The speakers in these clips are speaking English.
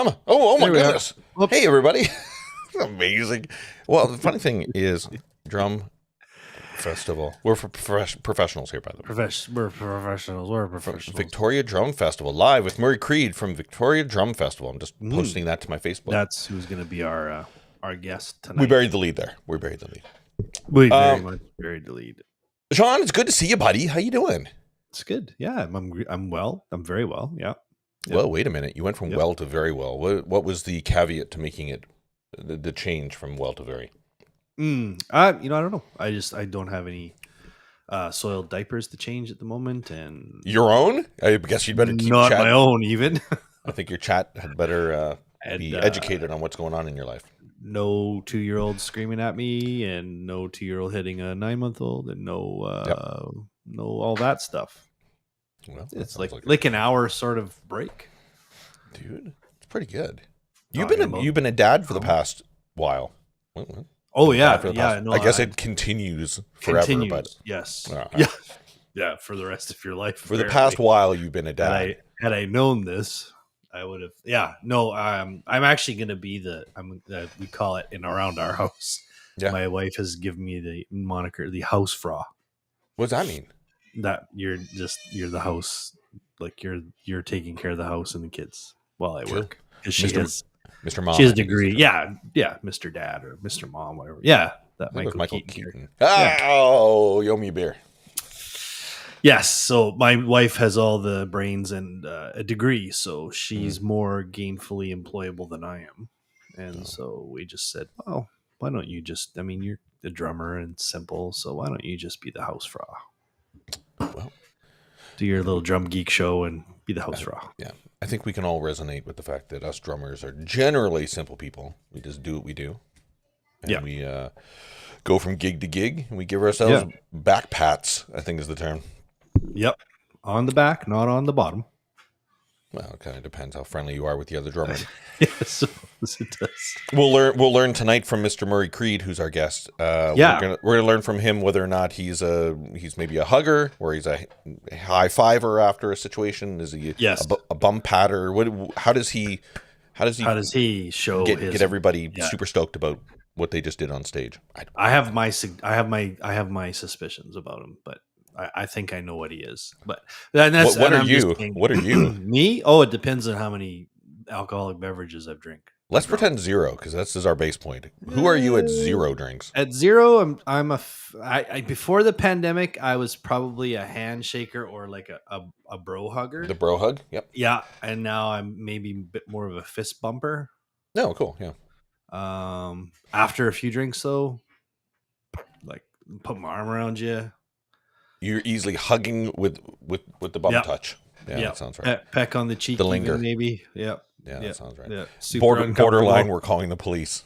drum. Oh my There we are. goodness. Whoops. Hey, everybody. Amazing. Well, the funny thing is, drum festival. We're for professionals here, by the way. We're professionals. We're professionals. Victoria Drum Festival, live with Murray Creed from Victoria Drum Festival. I'm just posting that to my Facebook. That's who's going to be our guest tonight. We buried the lead there. We buried the lead. We very much buried the lead. Sean, it's good to see you, buddy. How you doing? It's good. Yeah, I'm well. I'm very well. Yeah. Yep. Well, wait a minute. You went from well to very well. What was the caveat to making it the change from well to very? I don't know. I don't have any soiled diapers to change at the moment, and your own. I guess you'd better keep not chat. my own even. I think your chat had better be educated on what's going on in your life. No 2-year-old screaming at me, and no 2-year-old hitting a 9-month-old, and no all that stuff. Well, it's like an hour sort of break, dude. It's pretty good. You've been a dad for the past while. Oh yeah, No, I guess it continues forever. But yes, yeah, for the rest of your life. For the past while, you've been a dad. Had I known this, I would have. Yeah, no. I'm actually going to be we call it in around our house. Yeah. My wife has given me the moniker, the house fra. What does that mean? That you're the house, like you're taking care of the house and the kids while I work. Because she has Mr. Mom. She has a degree. Yeah, Mr. Dad or Mr. Mom, whatever. Yeah, that Michael Keaton. Oh, you owe me a beer. Yes, so my wife has all the brains and a degree, so she's more gainfully employable than I am. And so we just said, well, why don't you just, you're the drummer and simple, so why don't you just be the house fra? Well, do your little drum geek show and be the house fra. Yeah, I think we can all resonate with the fact that us drummers are generally simple people. We just do what we do. And we go from gig to gig, and we give ourselves back pats, I think is the term. Yep. On the back, not on the bottom. Well, it kind of depends how friendly you are with the other drummers. Yes, it does. We'll learn tonight from Mr. Murray Creed, who's our guest. We're gonna learn from him whether or not he's maybe a hugger, or he's a high fiver after a situation. Is he a bum patter? How does he show get everybody super stoked about what they just did on stage? I have my suspicions about him, but I think I know what he is. But what are you? What are you? Me? Oh, it depends on how many alcoholic beverages I've drank. Let's pretend zero, because this is our base point. Who are you at zero drinks? At zero, I before the pandemic, I was probably a handshaker or like a bro hugger. The bro hug? Yep. Yeah, and now I'm maybe a bit more of a fist bumper. No, cool. Yeah. After a few drinks, though, like put my arm around you. You're easily hugging with the bum touch. Yeah, that sounds right. Peck on the cheek, the linger, maybe. Yeah, that sounds right. Yeah. Borderline, we're calling the police.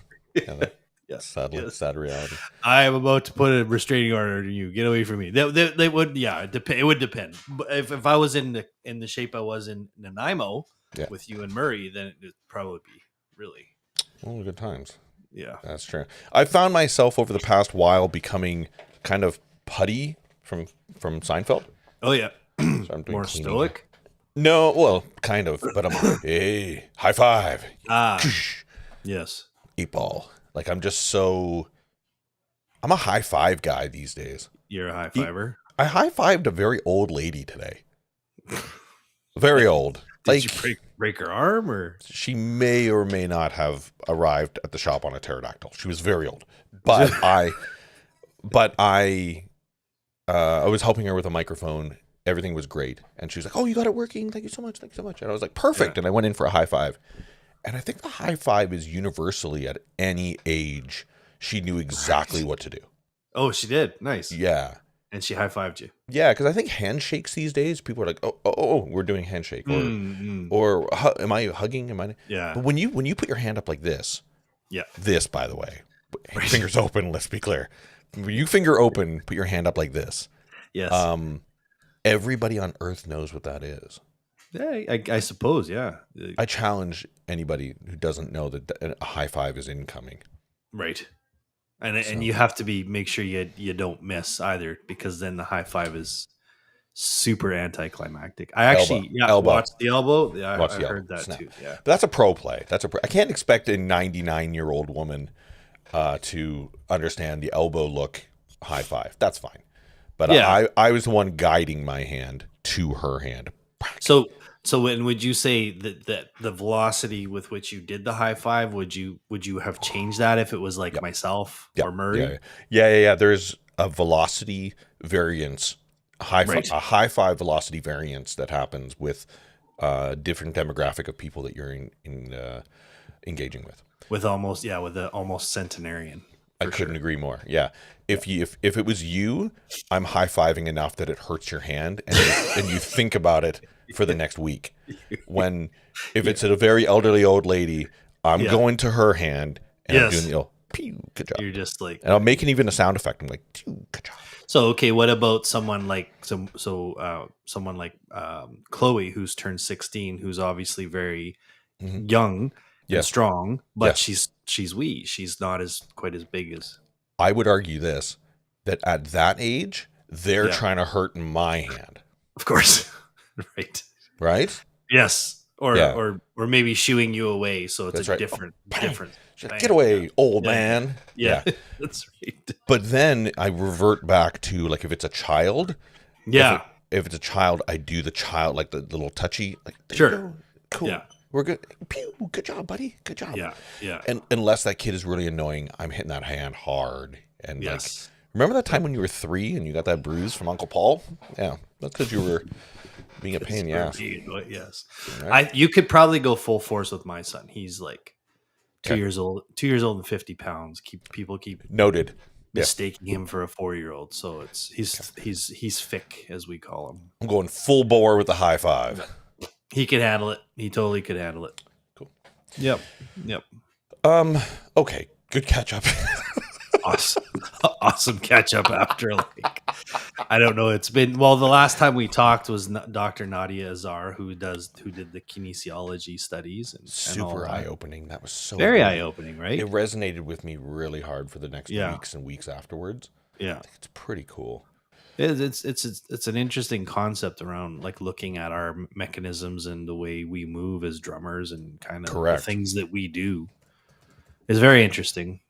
Yes, sad reality. I am about to put a restraining order on you. Get away from me. They would. Yeah, it would depend. But if I was in the shape I was in Nanaimo with you and Murray, then it'd probably be really good times. Yeah, that's true. I found myself over the past while becoming kind of putty from Seinfeld. Oh yeah, so I'm doing more stoic. No, well, kind of, but I'm hey, high five. Yes, 8-ball. Like I'm a high five guy these days. You're a high fiver. I high fived a very old lady today. Very old. Did you break her arm, or she may or may not have arrived at the shop on a pterodactyl. She was very old, but I was helping her with a microphone. Everything was great. And she was like, oh, you got it working. Thank you so much. And I was like, perfect. Yeah. And I went in for a high five. And I think the high five is universally at any age. She knew exactly what to do. Oh, she did. Nice. Yeah. And she high fived you. Yeah. Because I think handshakes these days, people are like, oh, we're doing handshake. Or am I hugging? Am I? Yeah. But when you put your hand up like this. Yeah. This, by the way. Fingers open. Let's be clear. When you finger open, put your hand up like this. Yes. Everybody on earth knows what that is. Yeah, I suppose. Yeah. I challenge anybody who doesn't know that a high five is incoming. Right. And you have to make sure you don't miss either, because then the high five is super anticlimactic. I actually Elbow. watched the elbow. Yeah, Watch I the heard that snap. too. Yeah. But that's a pro play. I can't expect a 99-year-old woman to understand the elbow look high five. That's fine. But Yeah. I was the one guiding my hand to her hand. So when would you say that the velocity with which you did the high five, would you have changed that if it was like myself or Murray? Yeah. There's a velocity variance, a high five velocity variance that happens with different demographic of people that you're engaging with. With the almost centenarian. I couldn't agree more. Yeah. If it was you, I'm high fiving enough that it hurts your hand and you think about it for the next week. If it's a very elderly old lady, I'm going to her hand and I'm doing the pew, good job. You're just like, and I'm making even a sound effect. I'm like, pew, good job. So okay, what about someone like someone like Chloe, who's turned 16, who's obviously very young and strong, but she's wee. She's not quite as big as. I would argue that at that age, they're trying to hurt my hand. Of course. Right. Yes. Or maybe shooing you away. So it's different. Get away, old man. Yeah. That's right. But then I revert back to, like, if it's a child. Yeah. If it's a child, I do the child, like the little touchy. Like, sure. Cool. Yeah. We're good. Pew, good job, buddy. Good job. Yeah. And unless that kid is really annoying, I'm hitting that hand hard. And like, remember that time when you were 3 and you got that bruise from Uncle Paul? Yeah. That's because you were being a pain in the ass. Yes. Right? You could probably go full force with my son. He's like 2 years old and 50 pounds. People keep noted mistaking him for a 4-year-old. So he's thick, as we call him. I'm going full bore with the high five. He could handle it. He totally could handle it. Cool. Yep. Okay. Good catch up. Awesome catch up after, like, I don't know. It's been, the last time we talked was Dr. Nadia Azar, who did the kinesiology studies and super eye opening. That was so very eye opening, right? It resonated with me really hard for the next weeks and weeks afterwards. Yeah. I think it's pretty cool. It's an interesting concept around, like, looking at our mechanisms and the way we move as drummers and kind of the things that we do. It's very interesting.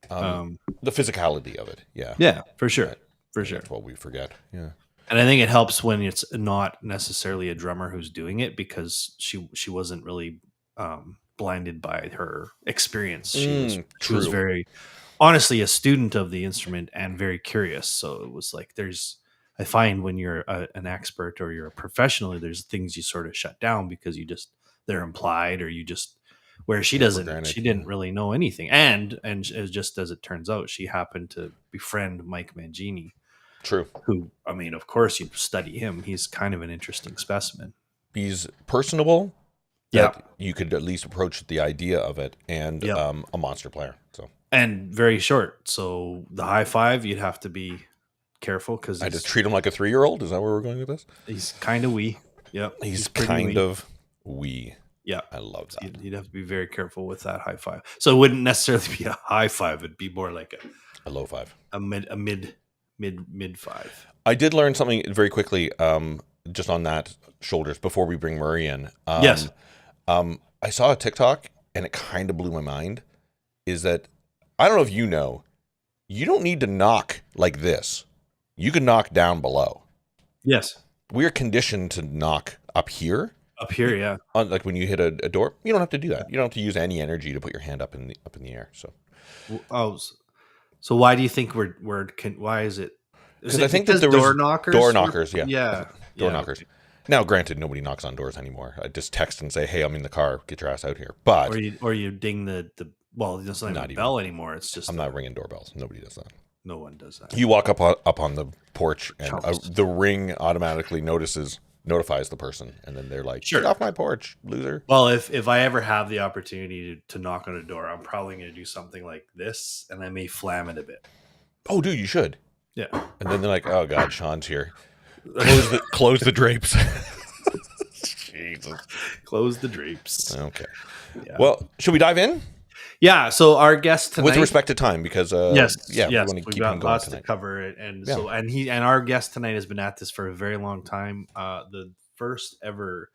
The physicality of it. Yeah, for sure. For sure. That's what we forget. Yeah. And I think it helps when it's not necessarily a drummer who's doing it, because she wasn't really blinded by her experience. She was very, honestly, a student of the instrument and very curious. So it was like, I find when you're an expert or you're a professional, there's things you sort of shut down because they're implied, or you just, where she didn't really know anything. And just as it turns out, she happened to befriend Mike Mangini. True. Who, I mean, of course you study him. He's kind of an interesting specimen. He's personable. Yeah. You could at least approach the idea of it, and a monster player. So, and very short. So the high five, you'd have to be careful, because I just treat him like a 3-year-old. Is that where we're going with this? He's kind of wee. Yep. He's kind of wee. Yeah. I love that. You'd have to be very careful with that high five. So it wouldn't necessarily be a high five. It'd be more like a low five, a mid five. I did learn something very quickly, just on that shoulders, before we bring Murray in. Yes. I saw a TikTok and it kind of blew my mind. Is that, I don't know if you know, you don't need to knock like this. You can knock down below. Yes. We are conditioned to knock up here. Up here, yeah. Like when you hit a door, you don't have to do that. You don't have to use any energy to put your hand up in the air. So, so why do you think why is it? Because I think that there door was knockers. Door knockers, yeah. Door knockers. Okay. Now, granted, nobody knocks on doors anymore. I just text and say, "Hey, I'm in the car. Get your ass out here." But or you ding the it's not even a bell anymore. It's just I'm not ringing doorbells. Nobody does that. No one does that. You walk up on the porch, and the ring automatically notifies the person, and then they're like, "Get off my porch, loser." Well, if I ever have the opportunity to knock on a door, I'm probably going to do something like this, and I may flam it a bit. Oh, dude, you should. Yeah. And then they're like, "Oh God, Sean's here. Close the drapes." Jesus. Close the drapes. Okay. Yeah. Well, should we dive in? Yeah. So our guest tonight, with respect to time, because yes, yeah, we yes, want to we've keep got him going lots to tonight. cover, and Yeah. so and our guest tonight has been at this for a very long time. The first ever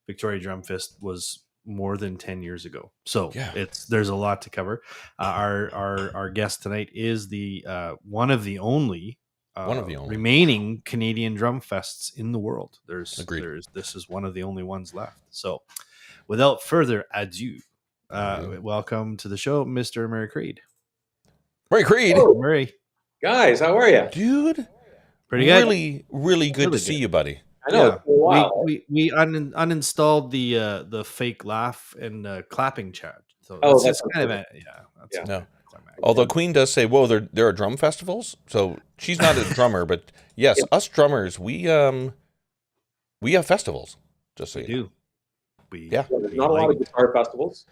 Victoria Drum Fest was more than 10 years ago, so Yeah. there's a lot to cover. Our guest tonight is the one of the only remaining Canadian drum fests in the world. Agreed. This is one of the only ones left. So, without further ado, welcome to the show, Mr. Murray Creed. Murray Creed. Oh, Murray, guys, how are you? Dude, pretty good. Really good Really to see good. you, buddy. I know. It's been a while. We uninstalled the fake laugh and clapping chat. So Oh, it's that's kind of okay. that's No. climactic. Although Queen does say, "Whoa, there are drum festivals." So she's not a drummer, but yes, Yeah. us drummers, we have festivals. Just so We you know. do. Yeah. There's not a lot of guitar festivals.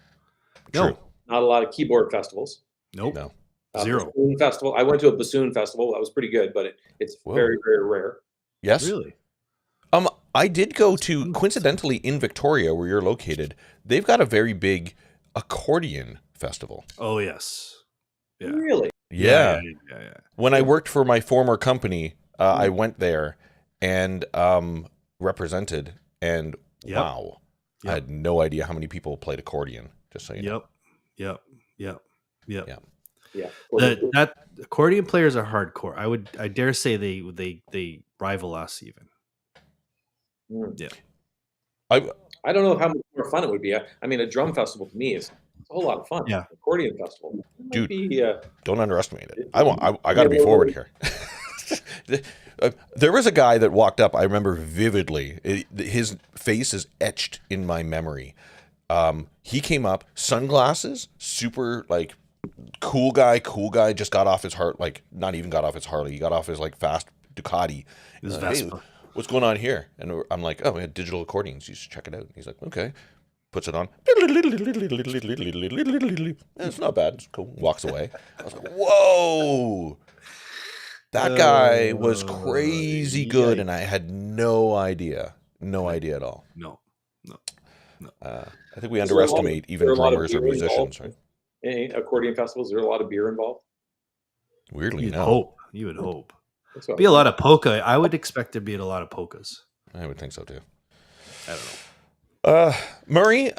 No. True. Not a lot of keyboard festivals. Nope. No. Zero. Bassoon festival. I went to a bassoon festival. That was pretty good, but it's Whoa. very, very rare. Yes. Really? I did go to, coincidentally, in Victoria, where you're located. They've got a very big accordion festival. Oh yes. Yeah. Really? Yeah. Yeah. When I worked for my former company, I went there and represented, and Yep. wow, I had no idea how many people played accordion. Just so you know. Yep. Yeah. Yeah. That accordion players are hardcore. I dare say they rival us even. Mm. Yeah. I don't know how much more fun it would be. I mean, a drum festival to me is a whole lot of fun. Yeah. Accordion festival. Might Dude. be, Don't underestimate it. I got to be forward here. There was a guy that walked up. I remember vividly. His face is etched in my memory. He came up, sunglasses, super like cool guy. Just got off his not even got off his Harley. He got off his like fast Ducati. His Hey, Vespa. what's going on here? And I'm like, oh, we had digital accordions. You should check it out. And he's like, okay. Puts it on. It's not bad. It's cool. Walks away. I was like, whoa. That guy was crazy good, and I had no idea. No idea at all. No. I think we underestimate even drummers or musicians, right? In accordion festivals, is there a lot of beer involved? Weirdly, You'd no. hope. You would hope. So, Be a lot of polka. I would expect there'd be a lot of polkas. I would think so too. I don't know. Murray,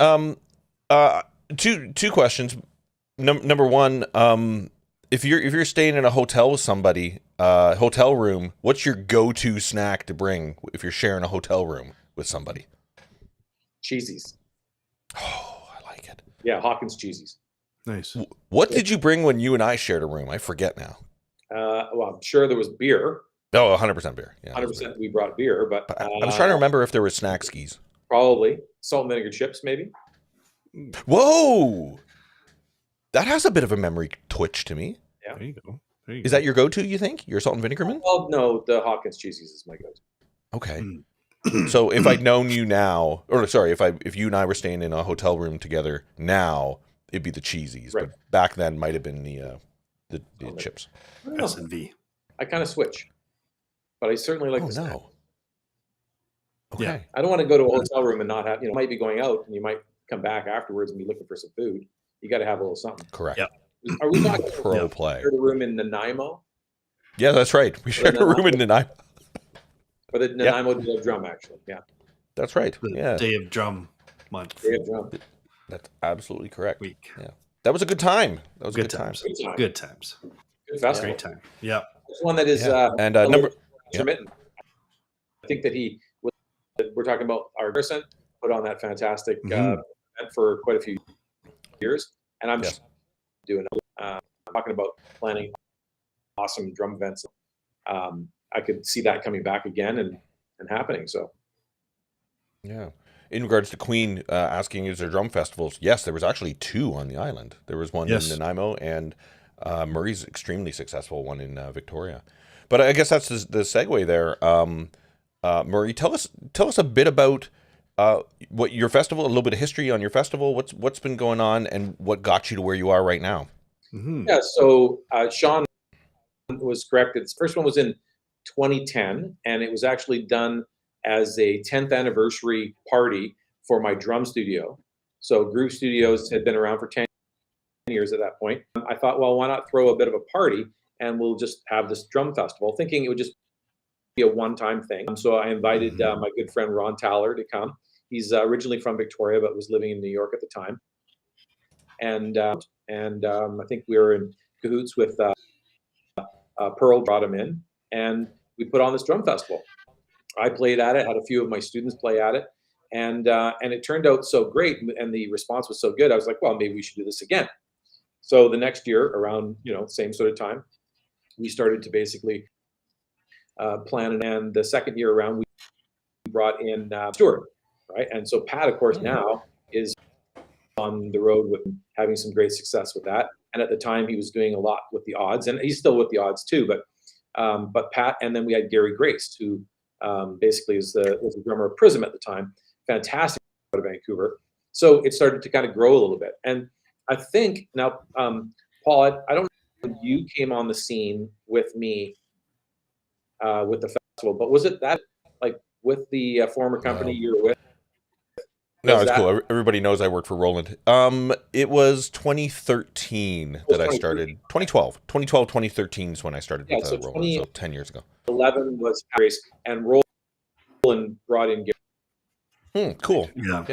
two questions. Number one, if you're staying in a hotel with somebody, hotel room, what's your go-to snack to bring if you're sharing a hotel room with somebody? cheesies. Oh, I like it. Yeah, Hawkins cheesies. Nice. What did you bring when you and I shared a room? I forget now. Well, I'm sure there was beer. Oh, 100% beer. Yeah, 100% we brought beer, but I was trying to remember if there was snack skis. probably salt and vinegar chips, maybe. Whoa! That has a bit of a memory twitch to me. Yeah. There you go. Is that your go-to, you think? Your salt and vinegar man? Well, no, the Hawkins cheesies is my go-to. Okay. So if I'd known you now, or sorry, if you and I were staying in a hotel room together now, it'd be the cheesies. Right. But back then might have been the chips. I don't know. S&V. I kind of switch, but I certainly like Oh the snack. no. Okay. Yeah. I don't want to go to a hotel room and not have, might be going out and you might come back afterwards and be looking for some food. You got to have a little something. Correct. Yep. Are we talking Pro Yeah. play. the room in Nanaimo? Yeah, that's right. We shared a room in Nanaimo. Or the Nanaimo Day of Drum, actually. Yeah. That's right. The Yeah, Day of Drum month. Day of Drum. that's absolutely correct. Week. Yeah, that was a good time. That was a Good good time. times. Good time. Good times. Good festival. Great time. Yeah. It's one that is Yeah. And a number. little intermittent. I think that we're talking about our person put on that fantastic Mhm. event for quite a few years, and I'm Yeah. just doing talking about planning awesome drum events. I could see that coming back again and happening. So Yeah. In regards to Queen asking, is there drum festivals? Yes, there was actually 2 on the island. There was one Yes. in Nanaimo and Murray's extremely successful one in Victoria. But I guess that's the segue there. Murray, tell us a bit about what your festival, a little bit of history on your festival. What's been going on and what got you to where you are right now? Mhm. yeah, so Sean was correct. Its first one was in 2010, and it was actually done as a 10th anniversary party for my drum studio. So Groove Studios had been around for 10 years at that point. I thought, well, why not throw a bit of a party and we'll just have this drum festival, thinking it would just be a one-time thing. So I invited my good friend Ron Taller to come. He's originally from Victoria, but was living in New York at the time. And I think we were in cahoots with Pearl, brought him in, and we put on this drum festival. I played at it, had a few of my students play at it, and it turned out so great, and the response was so good. I was like, well, maybe we should do this again. So the next year, around same sort of time, we started to basically plan it. And the second year around, we brought in Stuart, right? And so Pat, of course, now is on the road with having some great success with that. And at the time, he was doing a lot with the odds, and he's still with the odds too. But Pat, and then we had Gary Grace, who basically was the drummer of Prism at the time. Fantastic out of Vancouver. So it started to kind of grow a little bit. And I think now, Paul, I don't know if you came on the scene with me with the festival, but was it that like with the former company you were with? No, it's cool. Everybody knows I worked for Roland. It was 2013 that I started. 2012, 2013 is when I started with Roland, so 10 years ago. 11 was Grace, and Roland brought in Gary. Cool. Yeah.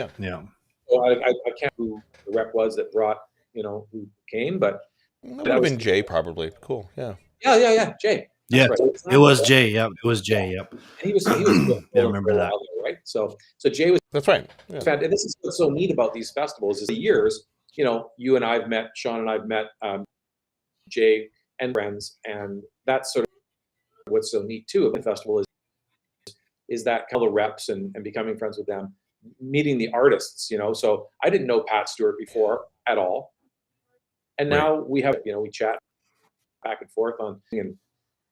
So I can't remember who the rep was that brought, who came, but that would have been Jay, probably. Cool. Yeah. Yeah. Jay. Yeah, right. it was Jay. Yep, it was Jay. Yep. And he was I remember that. Right. So Jay was. That's right. Yeah. And this is what's so neat about these festivals is the years. You and I've met, Sean and I've met Jay and friends, and that's sort of what's so neat too about the festival is that kind of reps and becoming friends with them, meeting the artists. So I didn't know Pat Stewart before at all, and now we have we chat back and forth on, and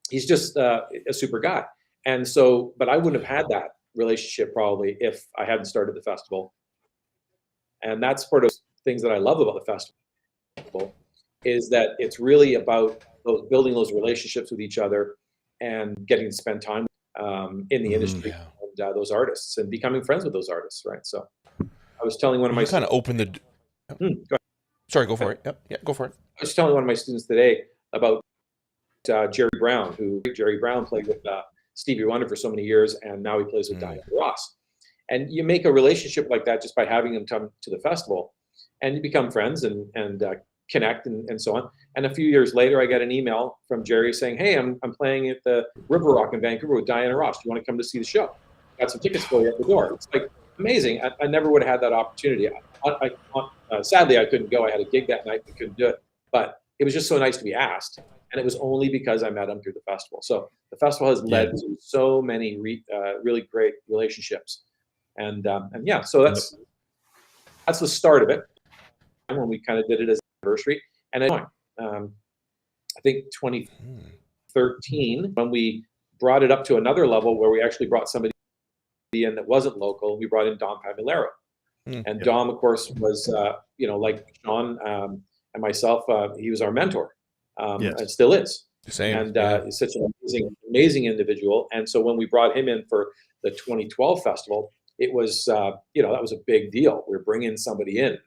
he's just a super guy. And so, but I wouldn't have had that relationship probably if I hadn't started the festival. And that's part of things that I love about the festival is that it's really about building those relationships with each other and getting to spend time in the industry and those artists and becoming friends with those artists, right? So I was telling one of my kind of open the. Go ahead. Sorry, go for it. Yep, yeah, go for it. I was telling one of my students today about Jerry Brown, who played with Stevie Wonder for so many years, and now he plays with Diana Ross. And you make a relationship like that just by having them come to the festival, and you become friends and connect and so on. And a few years later, I got an email from Jerry saying, "Hey, I'm playing at the River Rock in Vancouver with Diana Ross. Do you want to come to see the show? Got some tickets for you at the door." It's like amazing. I never would have had that opportunity. Sadly, I couldn't go. I had a gig that night. I couldn't do it. But it was just so nice to be asked. And it was only because I met him through the festival. So the festival has led to so many really great relationships. And so that's the start of it. When we kind of did it as an anniversary. And then, I think 2013, when we brought it up to another level where we actually brought somebody in that wasn't local, we brought in Dom Camilleri. And Dom, of course, was, like Sean and myself, he was our mentor. And still is. Same. And he's such an amazing individual. And so when we brought him in for the 2012 festival, it was, that was a big deal. We're bringing somebody in,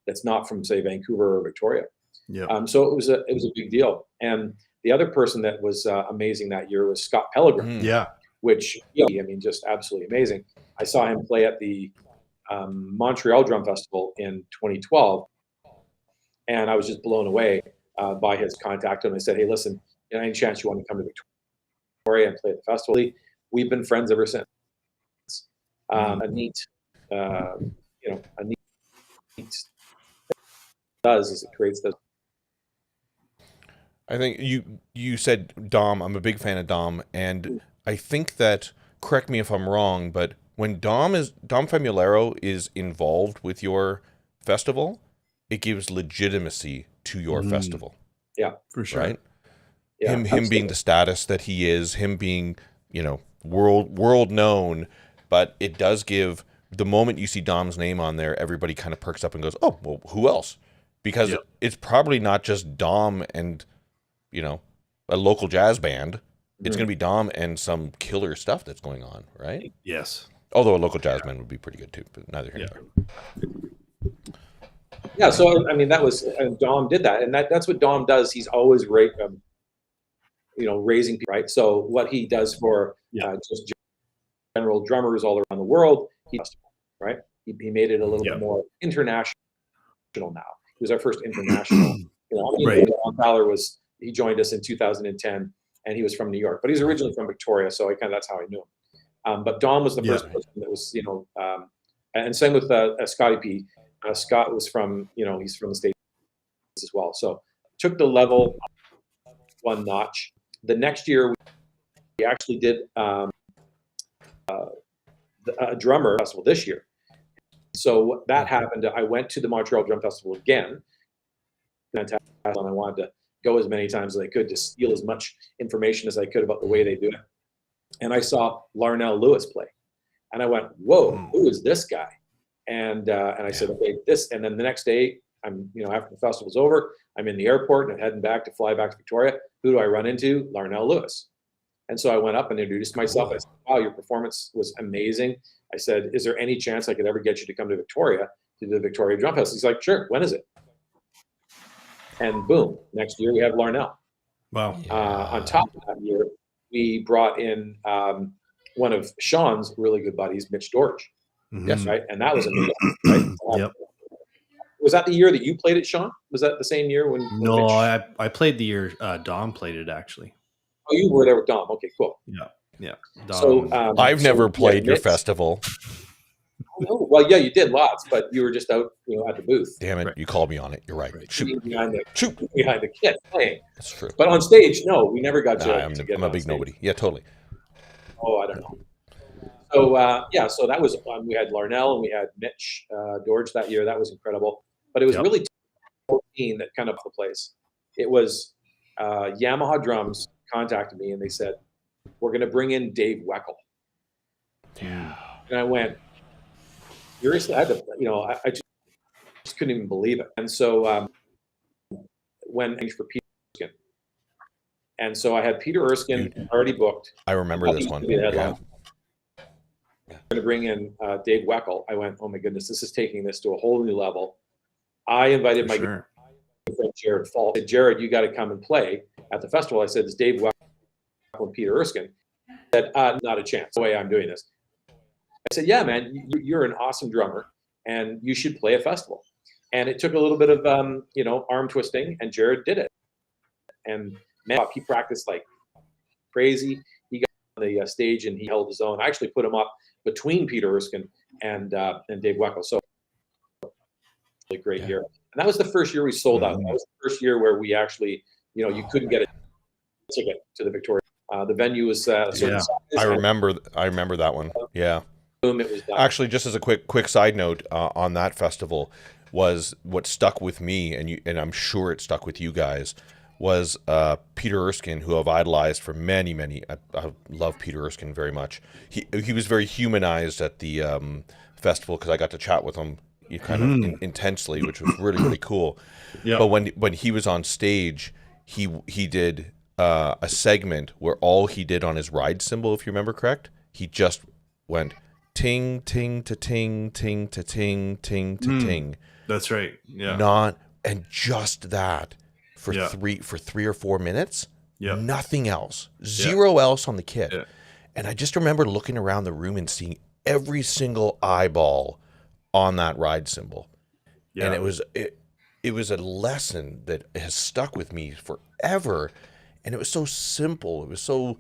that's not from, say, Vancouver or Victoria. Yeah. So it was a big deal. And the other person that was amazing that year was Scott Pellegrin. Which, just absolutely amazing. I saw him play at the Montreal Drum Festival in 2012, and I was just blown away by his contact. And I said, "Hey, listen, any chance you want to come to Victoria and play at the festival?" We've been friends ever since. A neat does is it creates those. I think you said Dom. I'm a big fan of Dom, and I think that, correct me if I'm wrong, but when Dom Famularo is involved with your festival, it gives legitimacy to your festival. Yeah, for sure. Right? Yeah, him being the status that he is, him being, world known, but it does give, the moment you see Dom's name on there, everybody kind of perks up and goes, "Oh, well, who else?" Because it's probably not just Dom and, a local jazz band. It's going to be Dom and some killer stuff that's going on, right? Yes. Although a local jazz band would be pretty good too, but neither here nor there. Yeah, so I mean, that was Dom did that, and that's what Dom does. He's always raising people, right? So what he does for just general drummers all around the world, right? He made it a little bit more international now. He was our first international. Ron Fowler he joined us in 2010, and he was from New York, but he's originally from Victoria, so that's how I knew him. But Dom was the first person that was, and same with Scotty P. Scott was from, he's from the States as well. So took the level one notch. The next year, we actually did a drummer festival this year. So that happened. I went to the Montreal Drum Festival again. Fantastic. And I wanted to go as many times as I could to steal as much information as I could about the way they do it. And I saw Larnell Lewis play. And I went, whoa, who is this guy? And I said, okay, this. And then the next day, I'm, after the festival's over, I'm in the airport and I'm heading back to fly back to Victoria. Who do I run into? Larnell Lewis. And so I went up and introduced myself. I said, wow, your performance was amazing. I said, is there any chance I could ever get you to come to Victoria to do the Victoria Drum Fest? He's like, sure, when is it? And boom, next year we have Larnell. Wow. On top of that year, we brought in one of Sean's really good buddies, Mitch Dorch. Yes, right? And that was amazing, right? Yep. Was that the year that you played it, Sean? Was that the same year when No, Mitch... I played the year Dom played it, actually. Oh, you were there with Dom. Okay, cool. Yeah. Dom, so I've never played your festival. Oh, well, yeah, you did lots, but you were just out, at the booth. Damn it, you called me on it. You're right. Shoot behind the kit playing. That's true. But on stage, no, we never got to. I'm a big nobody. Yeah, totally. Oh, I don't know. So so that was we had Larnell and we had Mitch Dorge that year. That was incredible. But it was really 2014 that kind of the place. It was Yamaha Drums contacted me and they said, we're going to bring in Dave Weckl. Yeah. And I went, seriously? I had to, I just couldn't even believe it. And so went for Peter Erskine. And so I had Peter Erskine already booked. I remember this one. Yeah. Going to bring in Dave Weckl. I went, oh my goodness, this is taking this to a whole new level. I invited my friend Jared Fall. I said, Jared, you got to come and play at the festival. I said, it's Dave Weckl and Peter Erskine. He said, not a chance. The way I'm doing this. I said, yeah, man, you're an awesome drummer and you should play a festival. And it took a little bit of, arm twisting, and Jared did it. And man, he practiced like crazy. He got on the stage and he held his own. I actually put him up between Peter Erskine and Dave Weckl. So really great year. And that was the first year we sold out. That was the first year where we actually, you couldn't get a ticket to the Victoria. The venue was size. I remember that one. Yeah. Boom, it was done. Actually, just as a quick side note on that festival was what stuck with me, and I'm sure it stuck with you guys, was Peter Erskine, who I've idolized for many. I love Peter Erskine very much. He was very humanized at the festival because I got to chat with him kind of intensely, which was really cool. Yeah. But when he was on stage, he did a segment where all he did on his ride cymbal, if you remember correct, he just went ting ting to ting ting to ting ting to ting. That's right. Yeah. And just that for 3 or 4 minutes. Yeah. Nothing else. Zero else on the kit. Yeah. And I just remember looking around the room and seeing every single eyeball on that ride cymbal. Yeah. And it was a lesson that has stuck with me forever. And it was so simple. It was so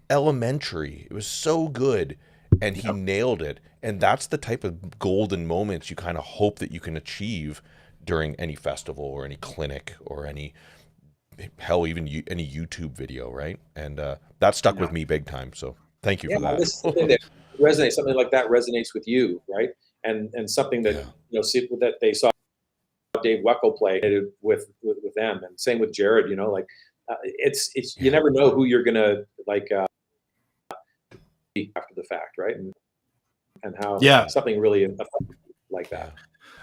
elementary. It was so good. And he nailed it. And that's the type of golden moments you kind of hope that you can achieve during any festival or any clinic or any YouTube video, right? And that stuck with me big time. So thank you for that. This is something that resonates. Something like that resonates with you, right? And something that that they saw Dave Weckl play with them, and same with Jared. It's you never know who you're gonna after the fact, right? And how something really like that.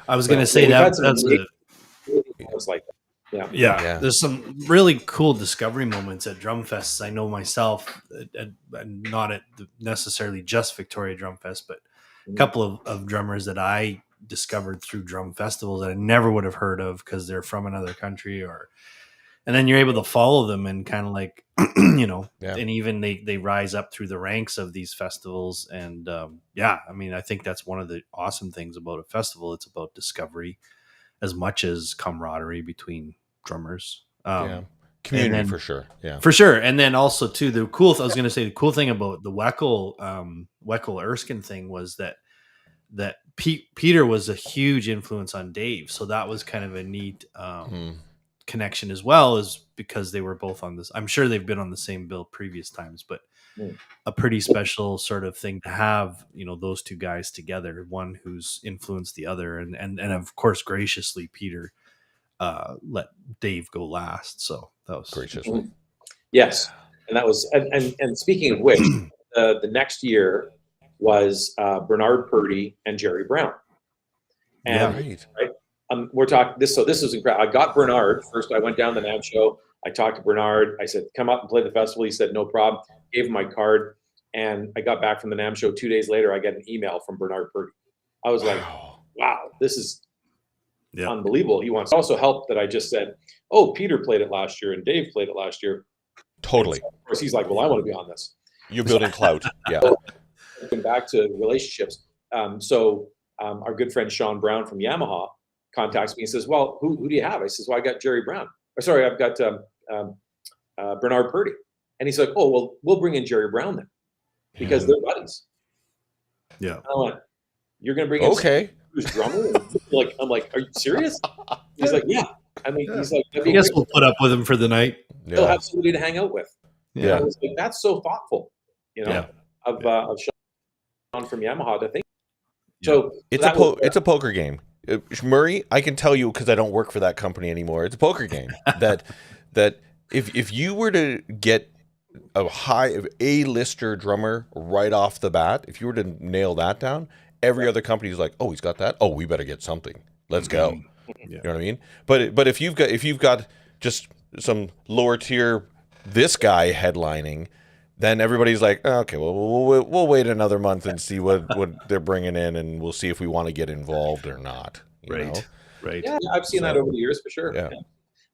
I was going to say that's like that. Yeah. There's some really cool discovery moments at drum fests. I know myself, not at necessarily just Victoria Drum Fest, but a couple of drummers that I discovered through drum festivals that I never would have heard of because they're from another country, and then you're able to follow them and kind of like, and even they rise up through the ranks of these festivals. And I mean, I think that's one of the awesome things about a festival. It's about discovery as much as camaraderie between drummers. Community for sure. Yeah, for sure. And then also too, I was going to say the cool thing about the Weckl Erskine thing was that Peter was a huge influence on Dave. So that was kind of a neat connection as well, is because they were both on this. I'm sure they've been on the same bill previous times, but a pretty special sort of thing to have, those two guys together, one who's influenced the other. And of course, graciously, Peter let Dave go last. So that was graciously. Yes. And that was, and speaking of which, the next year was Bernard Purdy and Jerry Brown. And right. We're talking this. So this was incredible. I got Bernard first. I went down the NAB show. I talked to Bernard. I said, come up and play the festival. He said, no problem. Gave him my card. And I got back from the NAB show 2 days later. I get an email from Bernard Purdy. I was like, wow, this is unbelievable. He wants also help that I just said, oh, Peter played it last year and Dave played it last year. Totally. So, of course, he's like, well, I want to be on this. You're building clout. Yeah. Going back to relationships. Our good friend Sean Brown from Yamaha contacts me and says, well, who do you have? I says, well, I got Jerry Brown. Sorry, I've got Bernard Purdy. And he's like, oh, well, we'll bring in Jerry Brown then because they're buddies. Yeah. I went, you're going to bring in who's drummer? I'm like, are you serious? He's like, yeah. I mean, he's like, I guess we'll put up with him for the night. He'll have somebody to hang out with. Yeah. I was like, that's so thoughtful, of Sean from Yamaha to think. So it's a poker game. Murray, I can tell you because I don't work for that company anymore. It's a poker game that if you were to get a A-lister drummer right off the bat, if you were to nail that down, every other company is like, oh, he's got that. Oh, we better get something. Let's go. You know what I mean? But if you've got just some lower tier, this guy headlining, then everybody's like, oh, okay, well, we'll wait another month and see what they're bringing in, and we'll see if we want to get involved or not. You know? Right. Yeah, I've seen that over the years for sure. Yeah.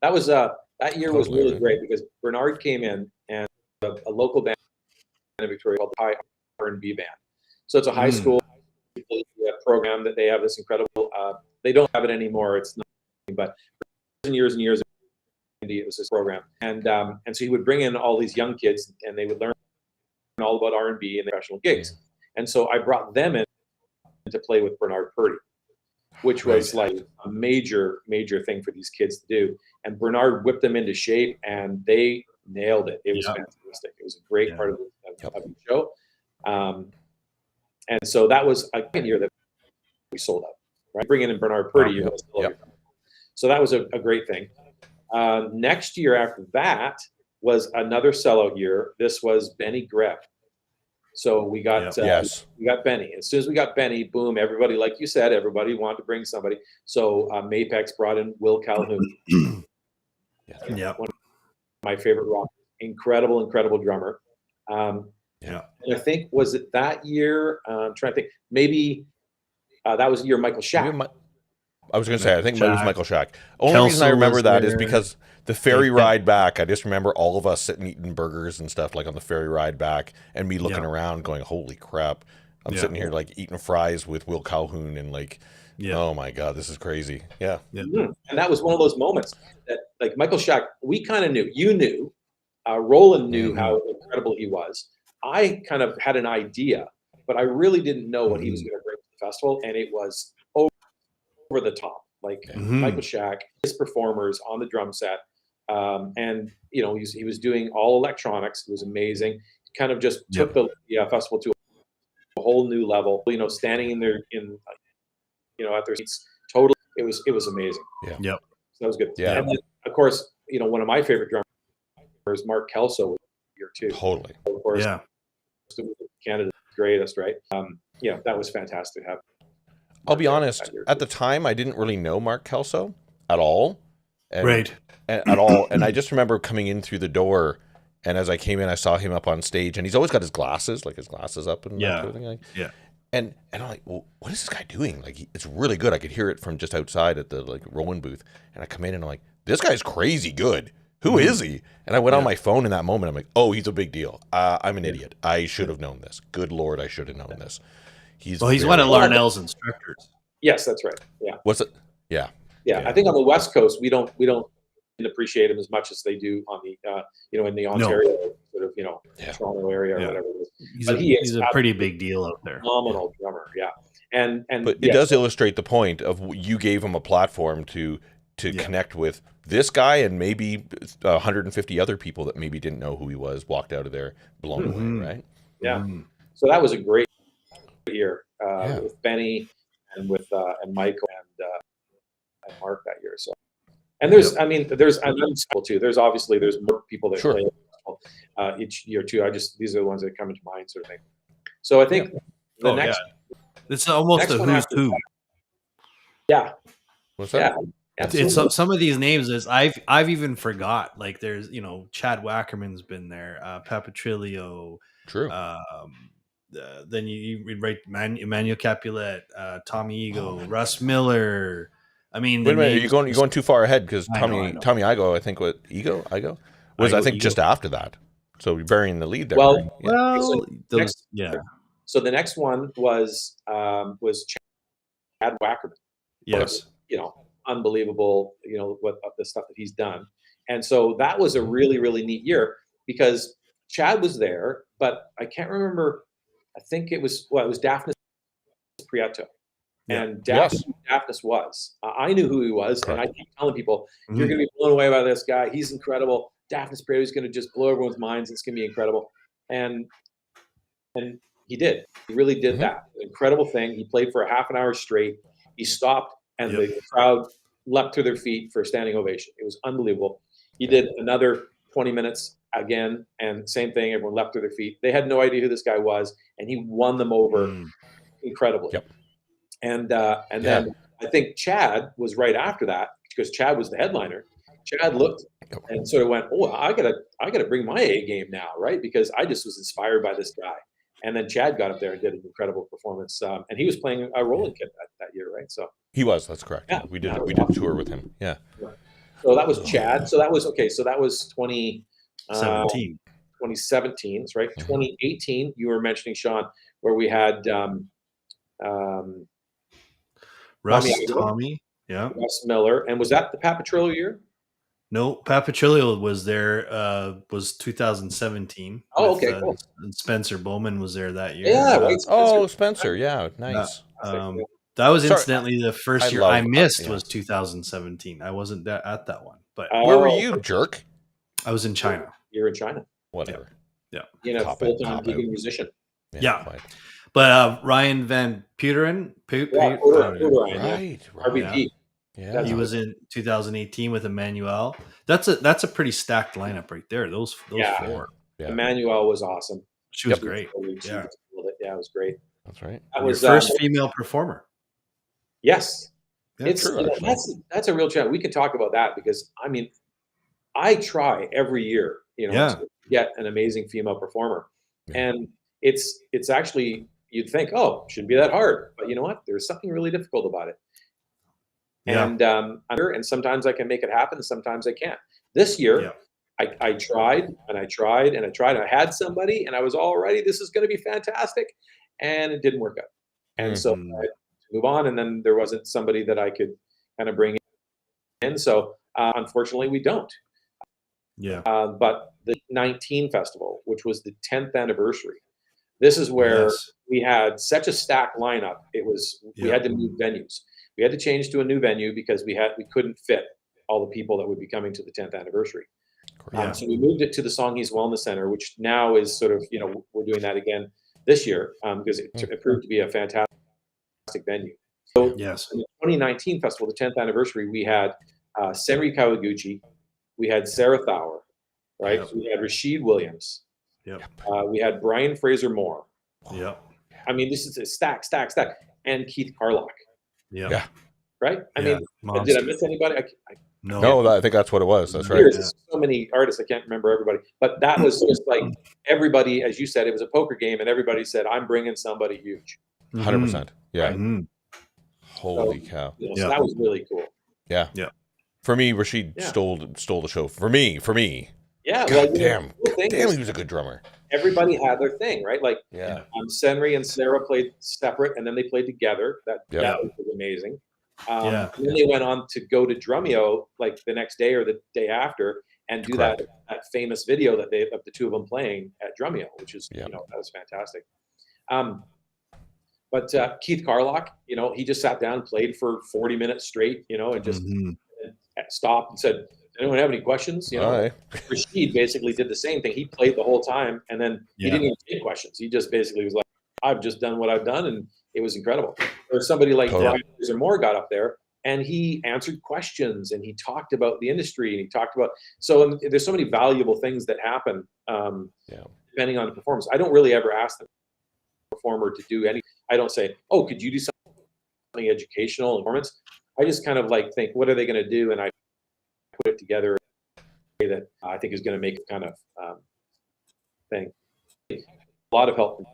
That was that year was really great because Bernard came in and a local band in Victoria called the High R&B Band. So it's a high school program that they have this incredible. They don't have it anymore. It's not, but for years and years. It was this program, and so he would bring in all these young kids, and they would learn all about R&B and the professional gigs. And so I brought them in to play with Bernard Purdy, which was like a major thing for these kids to do. And Bernard whipped them into shape, and they nailed it. It was fantastic. It was a great part of the show. And so that was a year that we sold out. Right, bringing in Bernard Purdy, so that was a great thing. Next year after that was another sellout year. This was Benny Greb. So we got we got Benny. As soon as we got Benny, boom, everybody, like you said, everybody wanted to bring somebody. So Mapex brought in Will Calhoun. One of my favorite rock, incredible drummer. And I think, was it that year? I'm trying to think. Maybe that was the year Michael Shack. I was going to say, I think it was Michael Shack. Only reason I remember that is because the ferry ride back, I just remember all of us sitting eating burgers and stuff like on the ferry ride back, and me looking around going, holy crap. I'm sitting here like eating fries with Will Calhoun and like, oh my God, this is crazy. Yeah. And that was one of those moments that like Michael Shack, we kind of knew. You knew. Roland knew how incredible he was. I kind of had an idea, but I really didn't know what he was going to bring to the festival, and it was over the top, like Michael Shack, his performers on the drum set, and he was doing all electronics. It was amazing. Kind of just took the festival to a whole new level. Standing in there at their seats, totally. It was amazing. So that was good. Yeah. And then, of course, one of my favorite drummers, Mark Kelso, was here too. Totally. Of course, Canada's greatest, right? That was fantastic to have. I'll be honest, at the time, I didn't really know Mark Kelso at all. At all. And I just remember coming in through the door, and as I came in, I saw him up on stage, and he's always got his glasses up and everything. And I'm like, well, what is this guy doing? Like, it's really good. I could hear it from just outside at the like Rowan booth. And I come in and I'm like, this guy's crazy good. Who is he? And I went on my phone in that moment. I'm like, oh, he's a big deal. I'm an idiot. I should have known this. Good Lord, I should have known this. He's one of Larnell's instructors. Yes, that's right. Yeah. What's it? Yeah. I think on the West Coast we don't appreciate him as much as they do on the in the Ontario sort of Toronto area or whatever it is. He's a pretty big deal out there. Phenomenal drummer, but it does illustrate the point of you gave him a platform to connect with this guy and maybe 150 other people that maybe didn't know who he was, walked out of there blown away, right? Yeah. So that was a great year with Benny and with and Michael and Mark that year. So, and there's too. There's more people that play each year too. These are the ones that come into mind, sort of thing. So I think the next, it's almost a who's who. Yeah. What's that? Yeah. It's some of these names is I've even forgot. Like there's Chad Wackerman's been there, Papatrillo. True. Then you write Emmanuel Capulet, Tommy Ego, Russ Miller. I mean, wait a minute, you're going too far ahead because Tommy Igo, I think what Igo was just after that. So you're burying the lead there. Well, So the next one was Chad Wackerman. Yes. Unbelievable, what the stuff that he's done. And so that was a really, really neat year because Chad was there, but I can't remember. I think it was Daphnis Prieto. And Daphnis was. I knew who he was, and I keep telling people, you're going to be blown away by this guy. He's incredible. Daphnis Prieto is going to just blow everyone's minds. It's going to be incredible. And he did. He really did that. Incredible thing. He played for a half an hour straight. He stopped, and the crowd leapt to their feet for a standing ovation. It was unbelievable. He did another 20 minutes again, and same thing. Everyone leapt to their feet. They had no idea who this guy was, and he won them over incredibly. Yep. And then I think Chad was right after that because Chad was the headliner. Chad looked and sort of went, "Oh, I gotta bring my A game now, right?" Because I just was inspired by this guy. And then Chad got up there and did an incredible performance. And he was playing a rolling kit that year, right? So he was. That's correct. Yeah. We did a tour with him. Yeah. So that was Chad. So that was okay. So that was 2017. That's right. 2018. You were mentioning, Sean, where we had Tommy, Russ Miller, and was that the Papatrillo year? No, Papatrillo was there. Was 2017. Oh, okay, cool. And Spencer Bowman was there that year. Yeah. Right, Spencer. Yeah, nice. That was incidentally the first year I missed was 2017. I wasn't at that one, but where were you, jerk? I was in China. You're in China. Whatever. Yeah. A full-time gigging musician. Yeah. But Ryan Van Peuteren, right. RVP. Yeah. He was in 2018 with Emmanuel. That's a pretty stacked lineup right there. Those four. Yeah. Emmanuel was awesome. She was great. Yeah, it was great. That's right. That was your first female performer. Yes. Yeah, it's true, that's a real challenge. We can talk about that because I try every year, to get an amazing female performer. Yeah. And it's actually, you'd think, oh, it shouldn't be that hard. But you know what? There's something really difficult about it. Yeah. And sometimes I can make it happen, and sometimes I can't. This year, I tried and I tried and I tried. I had somebody, and I was all ready. This is going to be fantastic, and it didn't work out. And so I had to move on. And then there wasn't somebody that I could kind of bring in. So unfortunately, we don't. Yeah. But the 19 festival, which was the 10th anniversary, this is where we had such a stacked lineup. We had to move venues. We had to change to a new venue because we couldn't fit all the people that would be coming to the 10th anniversary. So we moved it to the Songhees Wellness Center, which now is sort of, we're doing that again this year because it proved to be a fantastic venue. So in the 2019 festival, the 10th anniversary, we had Senri Kawaguchi, we had Sarah Thawer, right? Yep. We had Rashid Williams. Yep. We had Brian Fraser Moore. Yep. I mean, this is a stack. And Keith Carlock. Yep. Yeah. Right? I mean, did I miss anybody? No, I think that's what it was. That's right. There's so many artists, I can't remember everybody. But that was just like everybody, as you said, it was a poker game, and everybody said, I'm bringing somebody huge. 100%. Yeah. Mhm. Holy cow. So Yeah. that was really cool. Yeah. Yeah. For me, Rashid stole the show. For me. Yeah, well, God damn. the cool thing Damn, is he was a good drummer. everybody had their thing, right? Like Yeah. Senri and Sarah played separate, and then they played together. That Yeah. was amazing. Yeah. And then they went on to go to Drumeo like the next day or the day after and do that famous video that they of the two of them playing at Drumeo, which is that was fantastic. But Keith Carlock, he just sat down and played for 40 minutes straight, and just stopped and said, anyone have any questions? Aye. Rashid basically did the same thing. He played the whole time, and then he didn't even take questions. He just basically was like, I've just done what I've done, and it was incredible. Or somebody like Brian Moore got up there, and he answered questions, and he talked about the industry, and he talked about there's so many valuable things that happen depending on the performance. I don't really ever ask the performer to do any. I don't say, oh, could you do something educational performance? I just kind of like think, what are they going to do? And I put it together in a way that I think is going to make it kind of thing. A lot of help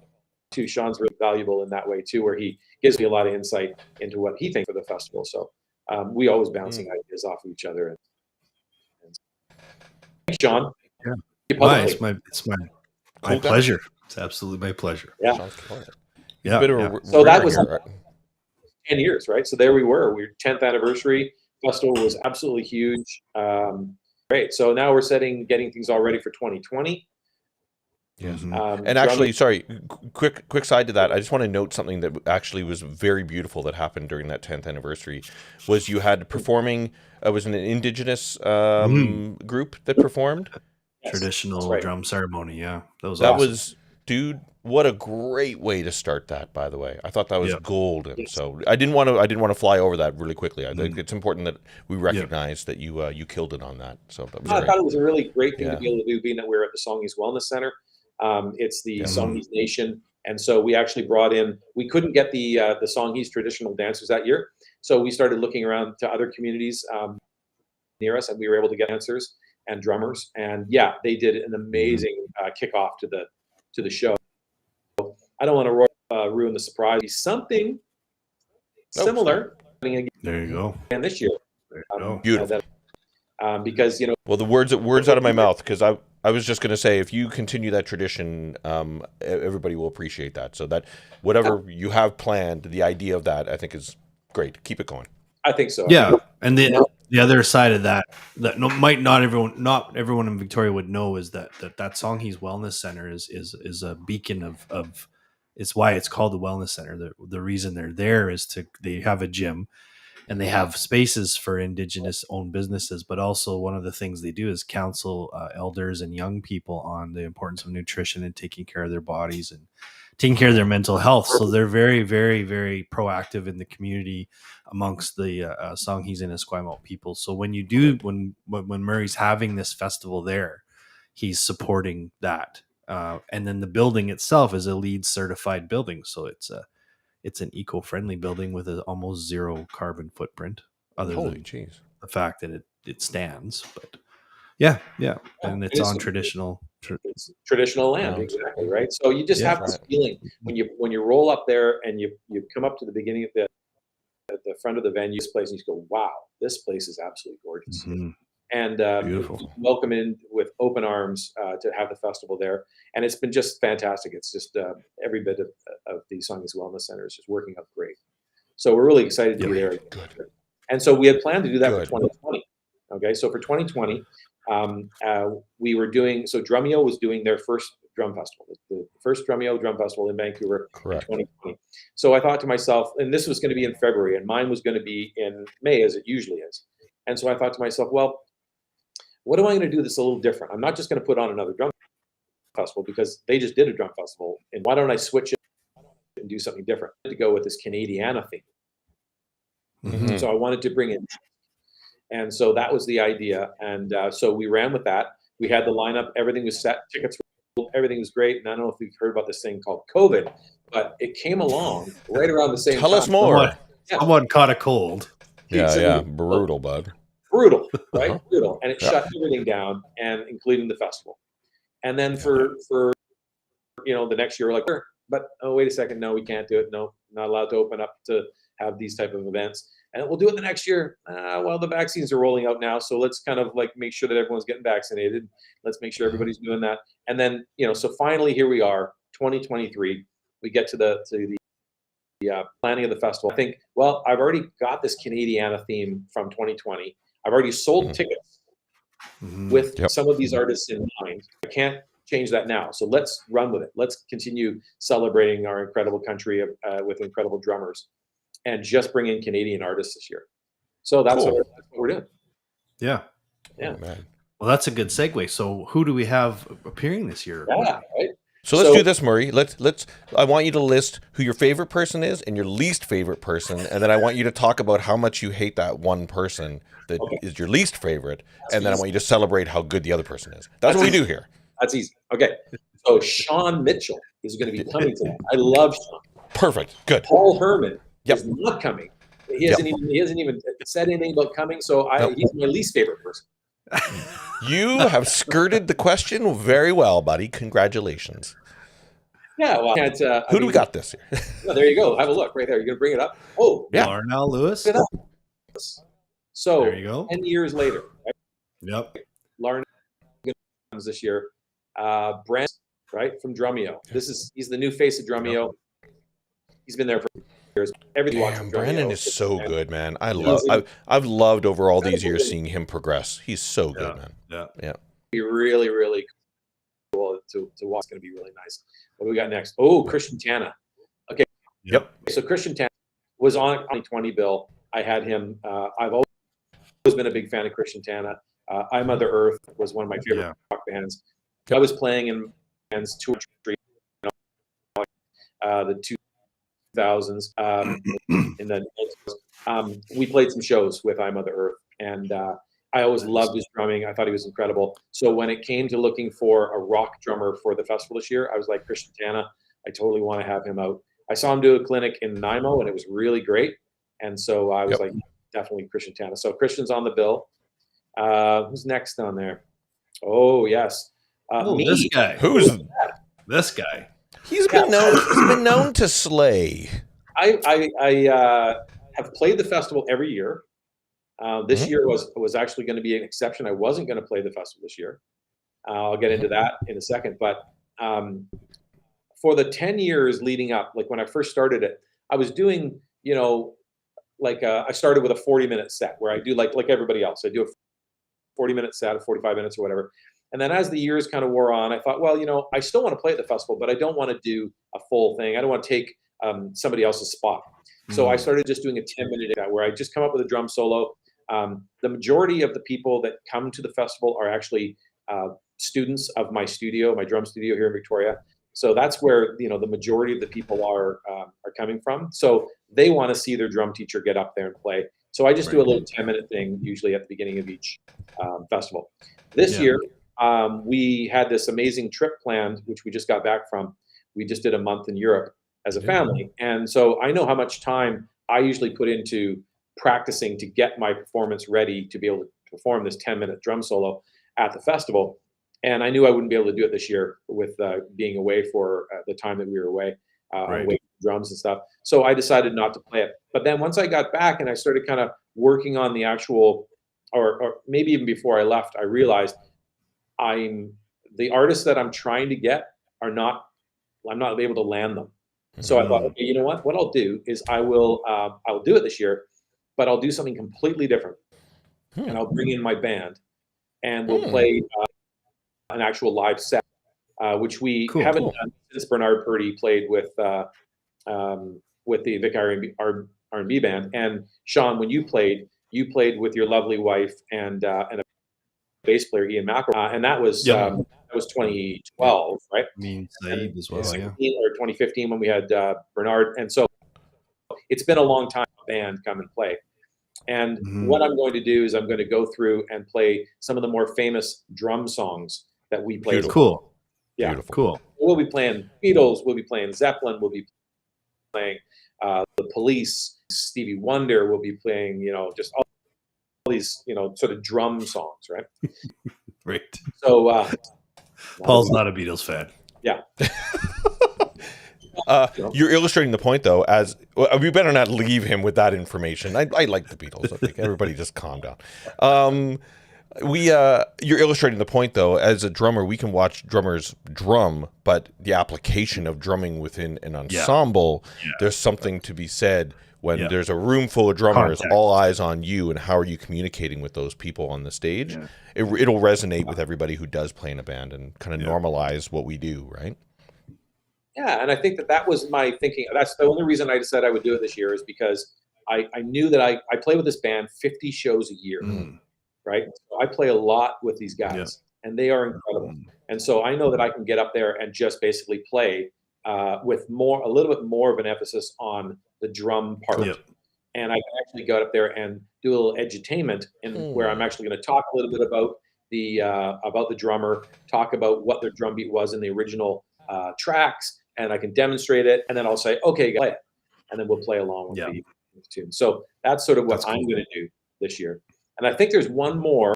too. Sean's really valuable in that way too, where he gives me a lot of insight into what he thinks for the festival. So we always bouncing ideas off of each other. And thanks, Sean. Yeah. It's my pleasure. It's absolutely my pleasure. Yeah. Yeah. So that was 10 years, right? So there we were. 10th anniversary festival was absolutely huge. Great. So now we're getting things all ready for 2020. Yes. And actually, sorry, quick side to that. I just want to note something that actually was very beautiful that happened during that 10th anniversary. Was you had performing? Was an indigenous group that performed traditional drum ceremony. Yeah, that was that awesome. was, dude. What a great way to start that. By the way, I thought that was golden. Yes. So I didn't want to fly over that really quickly. I think it's important that we recognize that you killed it on that. So that was I thought it was a really great thing to be able to do, being that we're at the Songhees Wellness Center. It's the Songhees Nation, and so we actually brought in. We couldn't get the Songhees traditional dancers that year, so we started looking around to other communities near us, and we were able to get dancers and drummers. And they did an amazing kickoff to the show. I don't want to ruin the surprise. Something similar. There you go. And this year, beautiful. Because well, the words out of my mouth, because I was just going to say, if you continue that tradition, everybody will appreciate that. So that whatever you have planned, the idea of that, I think, is great. Keep it going. I think so. Yeah, and then the other side of that not everyone in Victoria would know is that Songhees Wellness Center is a beacon of. It's why it's called the Wellness Center. The reason they're there is they have a gym. And they have spaces for Indigenous-owned businesses, but also one of the things they do is counsel elders and young people on the importance of nutrition and taking care of their bodies and taking care of their mental health. So they're very, very, very proactive in the community amongst the Songhees and Esquimalt people. So when Murray's having this festival there, he's supporting that. And then the building itself is a LEED certified building, so it's an eco-friendly building with an almost zero carbon footprint, other than the fact that it stands. But and it's on traditional land, exactly, right? So you just have this feeling when you roll up there and you come up to the beginning of the front of the venue place, and you go, wow, this place is absolutely gorgeous. Mm-hmm. And welcome in with open arms to have the festival there. And it's been just fantastic. It's just every bit of the Songhees Wellness Center is just working out great. So we're really excited to be there. Good. And so we had planned to do that for 2020. Okay, so for 2020, we were doing, so Drumeo was doing their first drum festival, the first Drumeo drum festival in Vancouver in 2020. So I thought to myself, and this was going to be in February, and mine was going to be in May, as it usually is. And so I thought to myself, well, what am I going to do that's a little different? I'm not just going to put on another drum festival because they just did a drum festival. And why don't I switch it and do something different to go with this Canadiana theme? Mm-hmm. So I wanted to bring in. And so that was the idea. And so we ran with that. We had the lineup. Everything was set. Tickets were, everything was great. And I don't know if you've heard about this thing called COVID, but it came along right around the same time. Tell us more. Someone caught a cold. Yeah. Brutal, bud. Brutal, right? Brutal. And it shut everything down, and including the festival. And then for the next year, we're like, but oh, wait a second, no, we can't do it. No, not allowed to open up to have these type of events. And we'll do it the next year. Well, the vaccines are rolling out now, so let's kind of like make sure that everyone's getting vaccinated. Let's make sure everybody's doing that. And then, so finally here we are, 2023. We get to the planning of the festival. I think, well, I've already got this Canadiana theme from 2020. I've already sold tickets with some of these artists in mind. I can't change that now. So let's run with it. Let's continue celebrating our incredible country with incredible drummers, and just bring in Canadian artists this year. So that's what we're doing. Yeah. Yeah. Oh, man. Well, that's a good segue. So who do we have appearing this year? Yeah, right. So let's do this, Murray. Let's. I want you to list who your favorite person is and your least favorite person, and then I want you to talk about how much you hate that one person that is your least favorite, and then I want you to celebrate how good the other person is. That's what we do here. That's easy. Okay. So Sean Mitchell is going to be coming tonight. I love Sean. Perfect. Good. Paul Herman is not coming. He hasn't even said anything about coming. So he's my least favorite person. You have skirted the question very well, buddy. Congratulations. Yeah, well, who do we got this year? Well, there you go. Have a look right there. You're gonna bring it up. Oh, yeah. Larnell Lewis. So there you go. 10 years later. Right? Yep. Larnell comes this year. Brent, right, from Drumeo. He's the new face of Drumeo. He's been there for years. Everything. Damn, Brandon is so good, man. I've loved over all these years seeing him progress. He's so good, man. Yeah. Be really, really cool to watch. It's going to be really nice. What do we got next? Oh, Christian Tana. Okay. Yep. So Christian Tana was on 2020 bill. I had him. I've always been a big fan of Christian Tana. I Mother Earth was one of my favorite rock bands. I was playing in bands 2 or 3, the 2000s, and then we played some shows with I Mother Earth, and I always loved his drumming. I thought he was incredible. So when it came to looking for a rock drummer for the festival this year, I was like, Christian Tana, I totally want to have him out. I saw him do a clinic in Nanaimo, and it was really great. And so I was like, definitely Christian Tana. So Christian's on the bill. Who's next on there? Oh, yes. This guy. Who's this guy? He's been known to slay. I have played the festival every year. This year was actually going to be an exception. I wasn't going to play the festival this year. I'll get into that in a second. But for the 10 years leading up, like when I first started it, I was doing, I started with a 40-minute set where I do like everybody else. I do a 40-minute set, 45 minutes or whatever. And then as the years kind of wore on, I thought, well, I still want to play at the festival, but I don't want to do a full thing. I don't want to take somebody else's spot. So I started just doing a 10-minute where I just come up with a drum solo. The majority of the people that come to the festival are actually students of my studio, my drum studio here in Victoria. So that's where the majority of the people are coming from. So they want to see their drum teacher get up there and play. So I just do a little 10-minute thing usually at the beginning of each festival. This year we had this amazing trip planned, which we just got back from. We just did a month in Europe as a family, and so I know how much time I usually put into practicing to get my performance ready to be able to perform this 10-minute drum solo at the festival. And I knew I wouldn't be able to do it this year with being away for the time that we were away, away from drums and stuff. So I decided not to play it. But then once I got back and I started kind of working on the actual, or maybe even before I left, I realized the artists that I'm trying to get I'm not able to land them. So I thought, okay, you know what? What I'll do is I'll do it this year, but I'll do something completely different, and I'll bring in my band, and we'll play an actual live set, which we haven't done since Bernard Purdy played with the Vic R&B band. And Sean, when you played with your lovely wife and a bass player, Ian McElroy, and that was 2012, right? Me and Saeed as well, yeah. Or 2015 when we had Bernard. And so it's been a long time band come and play. And what I'm going to do is I'm going to go through and play some of the more famous drum songs that we played. Beautiful. Cool. Yeah. Beautiful. Cool. We'll be playing Beatles. We'll be playing Zeppelin. We'll be playing The Police, Stevie Wonder. We'll be playing, just all these, sort of drum songs, right? Right. So, Paul's not a Beatles fan. Yeah. You're illustrating the point, though. As well, we better not leave him with that information. I like the Beatles. I think everybody just calm down. You're illustrating the point, though. As a drummer, we can watch drummers drum, but the application of drumming within an ensemble, there's something to be said when there's a room full of drummers, all eyes on you, and how are you communicating with those people on the stage? Yeah. It'll resonate with everybody who does play in a band and kind of normalize what we do, right? Yeah, and I think that was my thinking. That's the only reason I decided I would do it this year, is because I knew that I play with this band 50 shows a year, right? So I play a lot with these guys, and they are incredible. And so I know that I can get up there and just basically play with a little bit more of an emphasis on the drum part. And I can actually go up there and do a little edutainment where I'm actually going to talk a little bit about the drummer, talk about what their drum beat was in the original tracks, and I can demonstrate it, and then I'll say, okay, play it, and then we'll play along with the tune. So that's sort of what I'm going to do this year. And I think there's one more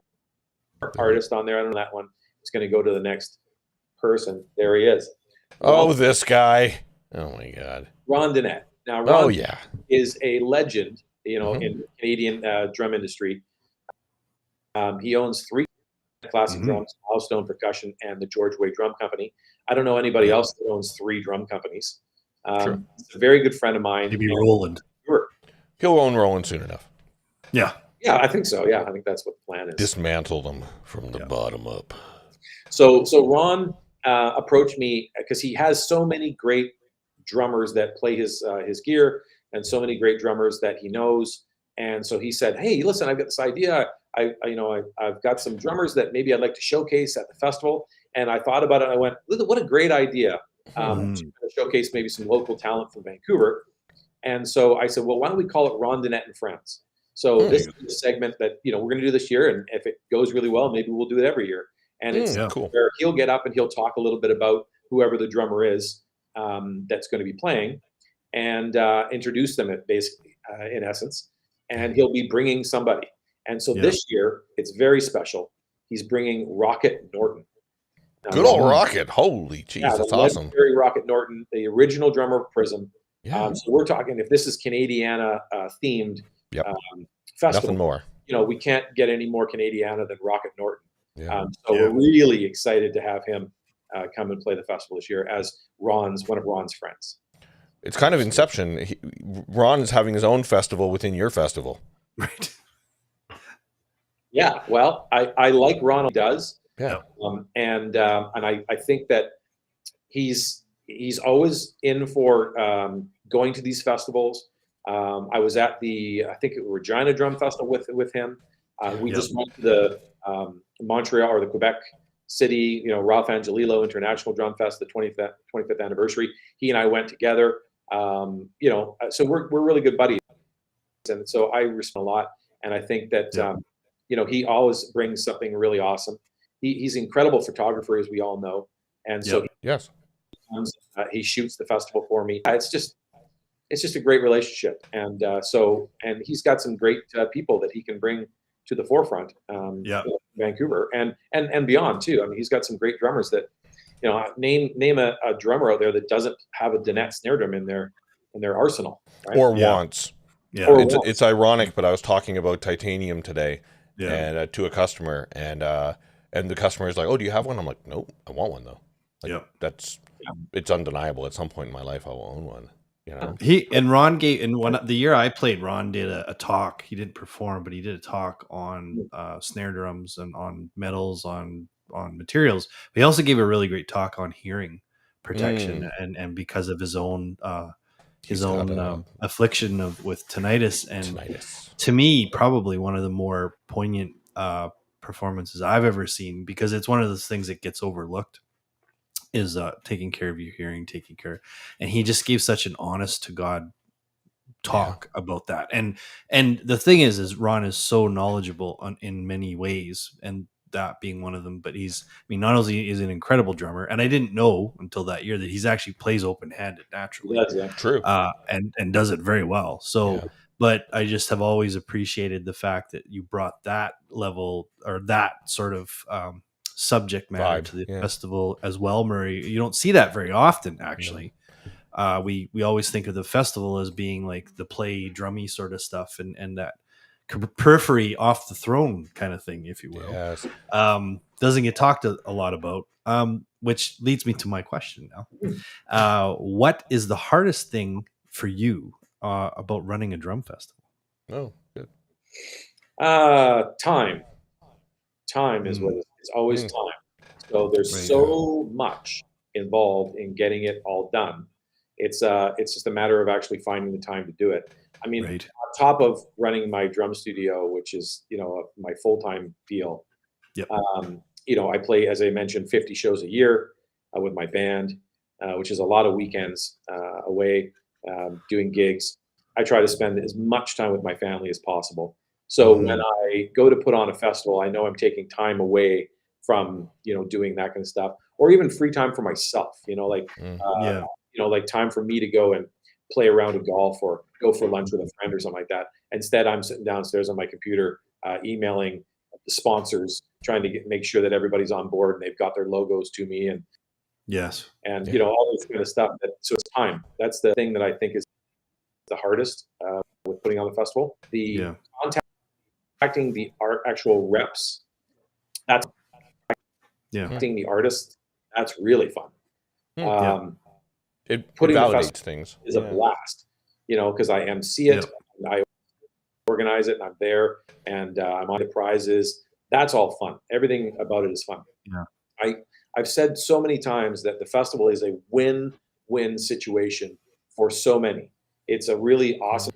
artist on there. I don't know that one. It's going to go to the next person. There he is. This guy. Oh my God. Ron Dinette. Now, Ron is a legend, in Canadian drum industry. He owns 3 classic drums, Milestone Percussion, and the George Way Drum Company. I don't know anybody else that owns 3 drum companies. He's a very good friend of mine. Maybe Roland. He'll own Roland soon enough. Yeah, I think so. Yeah, I think that's what the plan is. Dismantle them from the bottom up. So Ron approached me because he has so many great drummers that play his gear, and so many great drummers that he knows. And so he said, "Hey, listen, I've got this idea. I've got some drummers that maybe I'd like to showcase at the festival." And I thought about it. And I went, "What a great idea to showcase maybe some local talent from Vancouver." And so I said, "Well, why don't we call it Ron Dinette and Friends?" So this is a segment that we're going to do this year, and if it goes really well, maybe we'll do it every year. And it's cool. Where he'll get up and he'll talk a little bit about whoever the drummer is that's going to be playing, and introduce them basically, in essence. And he'll be bringing somebody. And so this year, it's very special. He's bringing Rocket Norton. Now, good old Rocket. Holy jeez, that's awesome. Very Rocket Norton, the original drummer of Prism. So we're talking, if this is Canadiana themed festival, nothing more. We can't get any more Canadiana than Rocket Norton. So we're really excited to have him come and play the festival this year as one of Ron's friends. It's kind of Inception. Ron is having his own festival within your festival. Right. Yeah. Well, I like Ron does. Yeah. And I think that he's always in for going to these festivals. I was at I think Regina Drum Festival with him. We just went to the Montreal or the Quebec City, Ralph Angelillo International Drum Fest, the 25th anniversary. He and I went together. So we're really good buddies, and so I respect a lot. And I think that he always brings something really awesome. He's an incredible photographer, as we all know, and so he shoots the festival for me. It's just a great relationship, and he's got some great people that he can bring to the forefront, Vancouver and beyond too. I mean, he's got some great drummers that, name a drummer out there that doesn't have a Dinette snare drum in their arsenal, right? Or wants. Yeah, it's ironic, but I was talking about titanium today, and to a customer, and the customer is like, "Oh, do you have one?" I'm like, "Nope, I want one though." It's undeniable. At some point in my life, I will own one. Ron gave the year I played. Ron did a talk. He didn't perform, but he did a talk on snare drums and on metals, on materials. But he also gave a really great talk on hearing protection, and because of his own affliction with tinnitus. And to me, probably one of the more poignant performances I've ever seen, because it's one of those things that gets overlooked, is taking care of your hearing, and he just gave such an honest to God talk about that. And the thing is Ron is so knowledgeable in many ways, and that being one of them. But not only is he an incredible drummer, and I didn't know until that year that he's actually plays open-handed naturally. True. And does it very well. So, but I just have always appreciated the fact that you brought that level, or that sort of subject matter to the festival as well, Murray. You don't see that very often, actually. we always think of the festival as being like the play drummy sort of stuff, and that periphery off the throne kind of thing, if you will. Yes. Doesn't get talked a lot about, which leads me to my question now. What is the hardest thing for you about running a drum festival? Oh, good. Time is what it's always time. So there's so much involved in getting it all done. It's just a matter of actually finding the time to do it. I mean, on top of running my drum studio, which is, my full-time deal, I play, as I mentioned, 50 shows a year with my band, which is a lot of weekends away doing gigs. I try to spend as much time with my family as possible. So when I go to put on a festival, I know I'm taking time away from, doing that kind of stuff, or even free time for myself, like time for me to go and play a round of golf or go for lunch with a friend or something like that. Instead, I'm sitting downstairs on my computer, emailing the sponsors, trying to make sure that everybody's on board and they've got their logos to me, and all this kind of stuff. So it's time. That's the thing that I think is the hardest with putting on the festival. The contacting the actual reps, that's contacting the artists, that's really fun. It putting validates things. Is a blast, because I MC it, and I organize it, and I'm there, and I'm on the prizes. That's all fun. Everything about it is fun. I've said so many times that the festival is a win-win situation for so many. It's a really awesome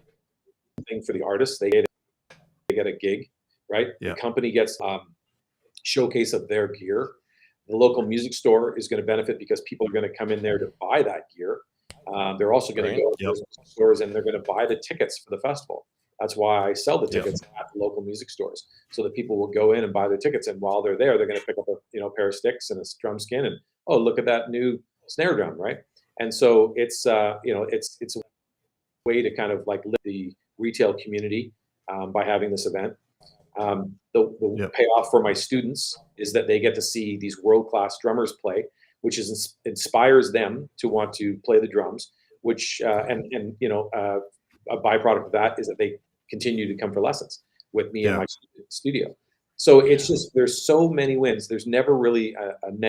thing for the artists. They get a gig, right? The company gets showcase of their gear. The local music store is going to benefit because people are going to come in there to buy that gear. They're also going to go to those stores and they're going to buy the tickets for the festival. That's why I sell the tickets at the local music stores, so that people will go in and buy their tickets. And while they're there, they're going to pick up a pair of sticks and a drum skin, and look at that new snare drum, right? And so it's it's a way to kind of like lift the retail community by having this event. The payoff for my students is that they get to see these world-class drummers play, which inspires them to want to play the drums, which a byproduct of that is that they continue to come for lessons with me in my studio. So it's just, there's so many wins. There's never really a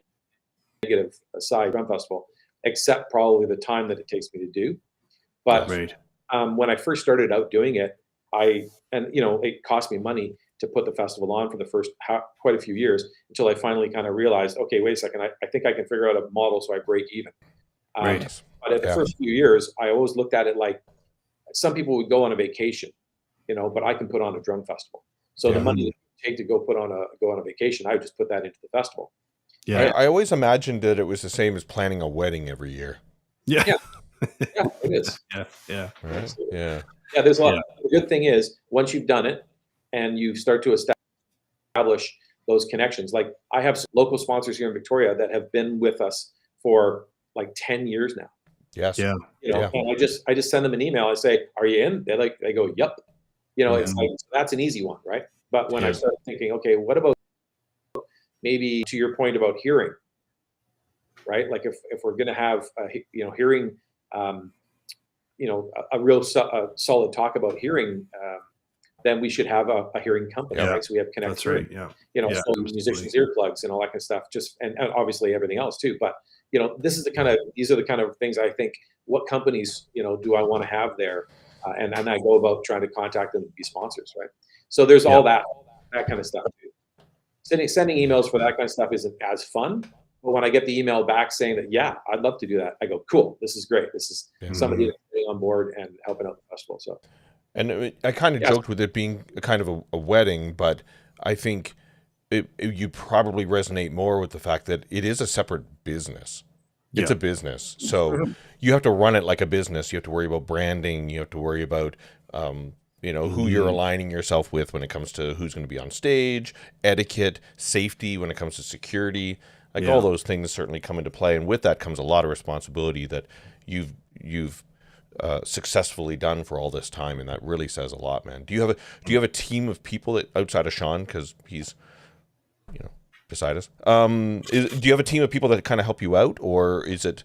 negative side drum festival, except probably the time that it takes me to do. But when I first started out doing it, it cost me money to put the festival on for the first quite a few years, until I finally kind of realized, okay, wait a second, I think I can figure out a model so I break even. But at the first few years, I always looked at it like, some people would go on a vacation, but I can put on a drum festival. So the money that you take to go on a vacation, I would just put that into the festival. I always imagined that it was the same as planning a wedding every year. Yeah, it is. Right? Yeah. There's a lot. The good thing is, once you've done it and you start to establish those connections, like I have some local sponsors here in Victoria that have been with us for like 10 years now. Yes. And I just send them an email. I say, "Are you in?" They go, "Yep." It's like, that's an easy one, right? But when I started thinking, okay, what about maybe to your point about hearing, right? Like if we're going to have hearing, a real solid talk about hearing, then we should have a hearing company, right? So we have Connect. That's right. So musicians' earplugs and all that kind of stuff. And obviously everything else too. But these are the kind of things I think. What companies do I want to have there? And I go about trying to contact them to be sponsors, right? So there's all that kind of stuff too. Sending emails for that kind of stuff isn't as fun. But when I get the email back saying that, I'd love to do that, I go, cool, this is great. This is somebody that's getting on board and helping out the festival. So, and I kind of joked with it being a kind of a wedding, but I think you probably resonate more with the fact that it is a separate business. It's a business. So you have to run it like a business. You have to worry about branding. You have to worry about, who you're aligning yourself with when it comes to who's going to be on stage, etiquette, safety, when it comes to security. Like all those things certainly come into play. And with that comes a lot of responsibility that you've successfully done for all this time. And that really says a lot, man. Do you have a team of people that, outside of Sean, because he's, beside us, do you have a team of people that kind of help you out, or is it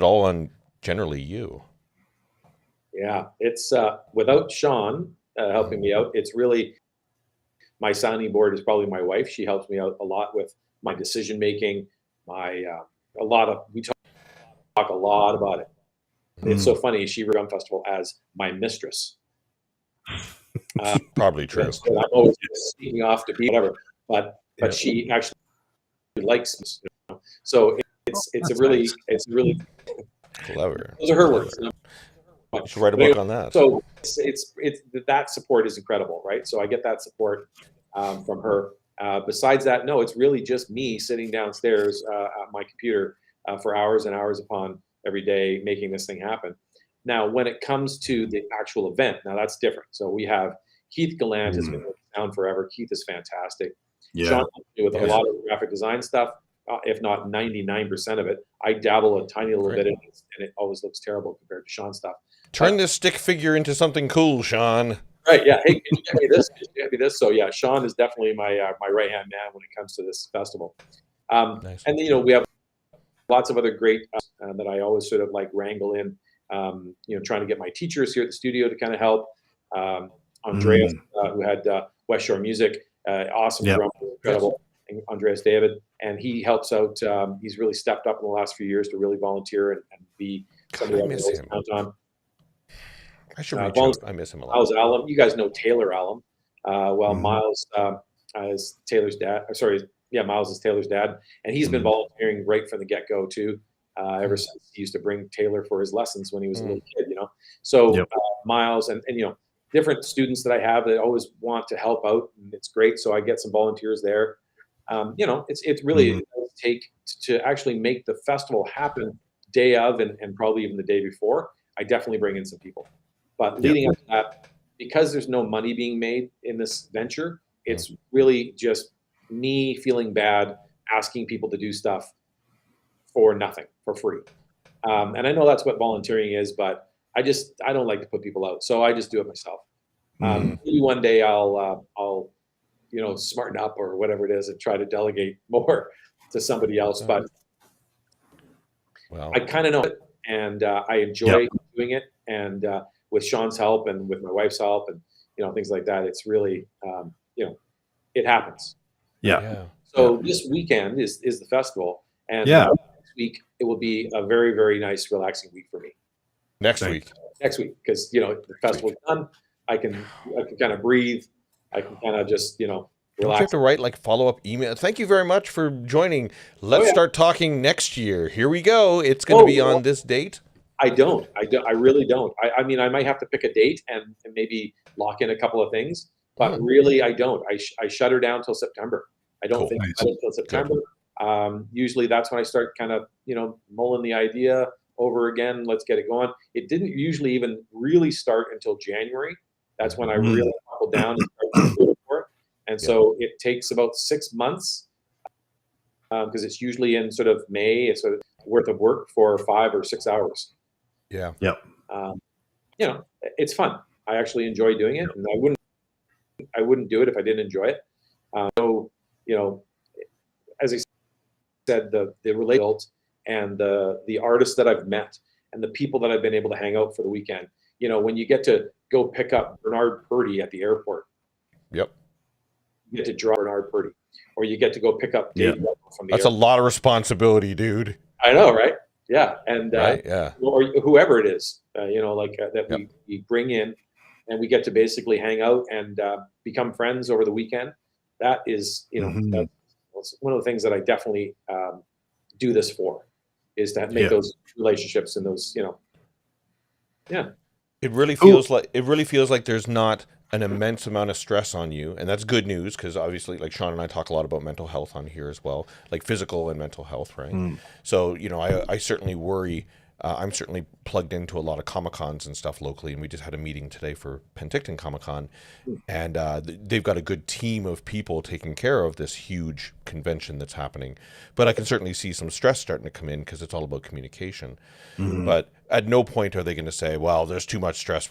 all on generally you. Yeah, it's without Sean helping me out, it's really my sounding board is probably my wife. She helps me out a lot with my decision making. My we talk a lot about it. It's so funny. She ran festival as my mistress. Probably true. I'm always sneaking off to be whatever, but she actually likes me. You know? So it's a really Clever. those are her words. You should write a book on that. So it's that support is incredible, right? So I get that support from her. Besides that, no, it's really just me sitting downstairs at my computer for hours and hours upon every day making this thing happen. Now, when it comes to the actual event, now that's different. So we have Keith Gallant has been with Sound forever. Keith is fantastic. Yeah. Sean with a lot of graphic design stuff, if not 99% of it. I dabble a tiny little bit in it, and it always looks terrible compared to Sean's stuff. Turn this stick figure into something cool, Sean. Right, yeah. Hey, can you get me this? Can you get me this? So yeah, Sean is definitely my my right-hand man when it comes to this festival. Nice. And then, we have lots of other great that I always sort of like wrangle in, trying to get my teachers here at the studio to kind of help. Andreas, who had West Shore Music, awesome drummer, incredible, Andreas David, and he helps out. He's really stepped up in the last few years to really volunteer and be somebody I miss him. I should reach out. I miss him a lot. Miles Allen, you guys know Taylor Allen. Miles is Taylor's dad. Miles is Taylor's dad, and he's been volunteering right from the get-go too. Ever since he used to bring Taylor for his lessons when he was a little kid, So Miles and different students that I have that always want to help out, and it's great. So I get some volunteers there. It's really it does take to actually make the festival happen day of and probably even the day before. I definitely bring in some people, but leading up to that, because there's no money being made in this venture, it's really just me feeling bad asking people to do stuff for nothing, for free. And I know that's what volunteering is, but I don't like to put people out, so I just do it myself. Maybe one day I'll smarten up or whatever it is and try to delegate more to somebody else. But I kind of know it, and I enjoy doing it. And with Sean's help and with my wife's help and things like that, it's really it happens. So this weekend is the festival, and next week it will be a very, very nice, relaxing week for me. Next week, because the festival's done. I can kind of breathe. I can kind of just relax. Don't you have to write follow-up email? Thank you very much for joining. Let's start talking next year. Here we go. It's going to be on this date. I don't. I really don't. I mean, I might have to pick a date and maybe lock in a couple of things, but really I don't. I shut her down till September. I don't think about it till September. Usually that's when I start kind of, mulling the idea over again. Let's get it going. It didn't usually even really start until January. That's when I really buckled down and started doing for it. And so it takes about 6 months because it's usually in sort of May. It's sort of worth of work for 5 or 6 hours. Yeah. It's fun. I actually enjoy doing it, and I wouldn't do it if I didn't enjoy it. As I said, the relationship and the artists that I've met and the people that I've been able to hang out for the weekend. When you get to go pick up Bernard Purdy at the airport. Yep. You get to draw Bernard Purdy, or you get to go pick up Dave from the airport. That's a lot of responsibility, dude. I know, right? Yeah, and or whoever it is, that we bring in, and we get to basically hang out and become friends over the weekend. That is, that's one of the things that I definitely do this for, is to make those relationships and those, It really feels like there's not an immense amount of stress on you, and that's good news because obviously, like Sean and I talk a lot about mental health on here as well, like physical and mental health, right? So I certainly worry. I'm certainly plugged into a lot of Comic-Cons and stuff locally, and we just had a meeting today for Penticton Comic-Con, and they've got a good team of people taking care of this huge convention that's happening. But I can certainly see some stress starting to come in because it's all about communication. But at no point are they going to say, well, there's too much stress.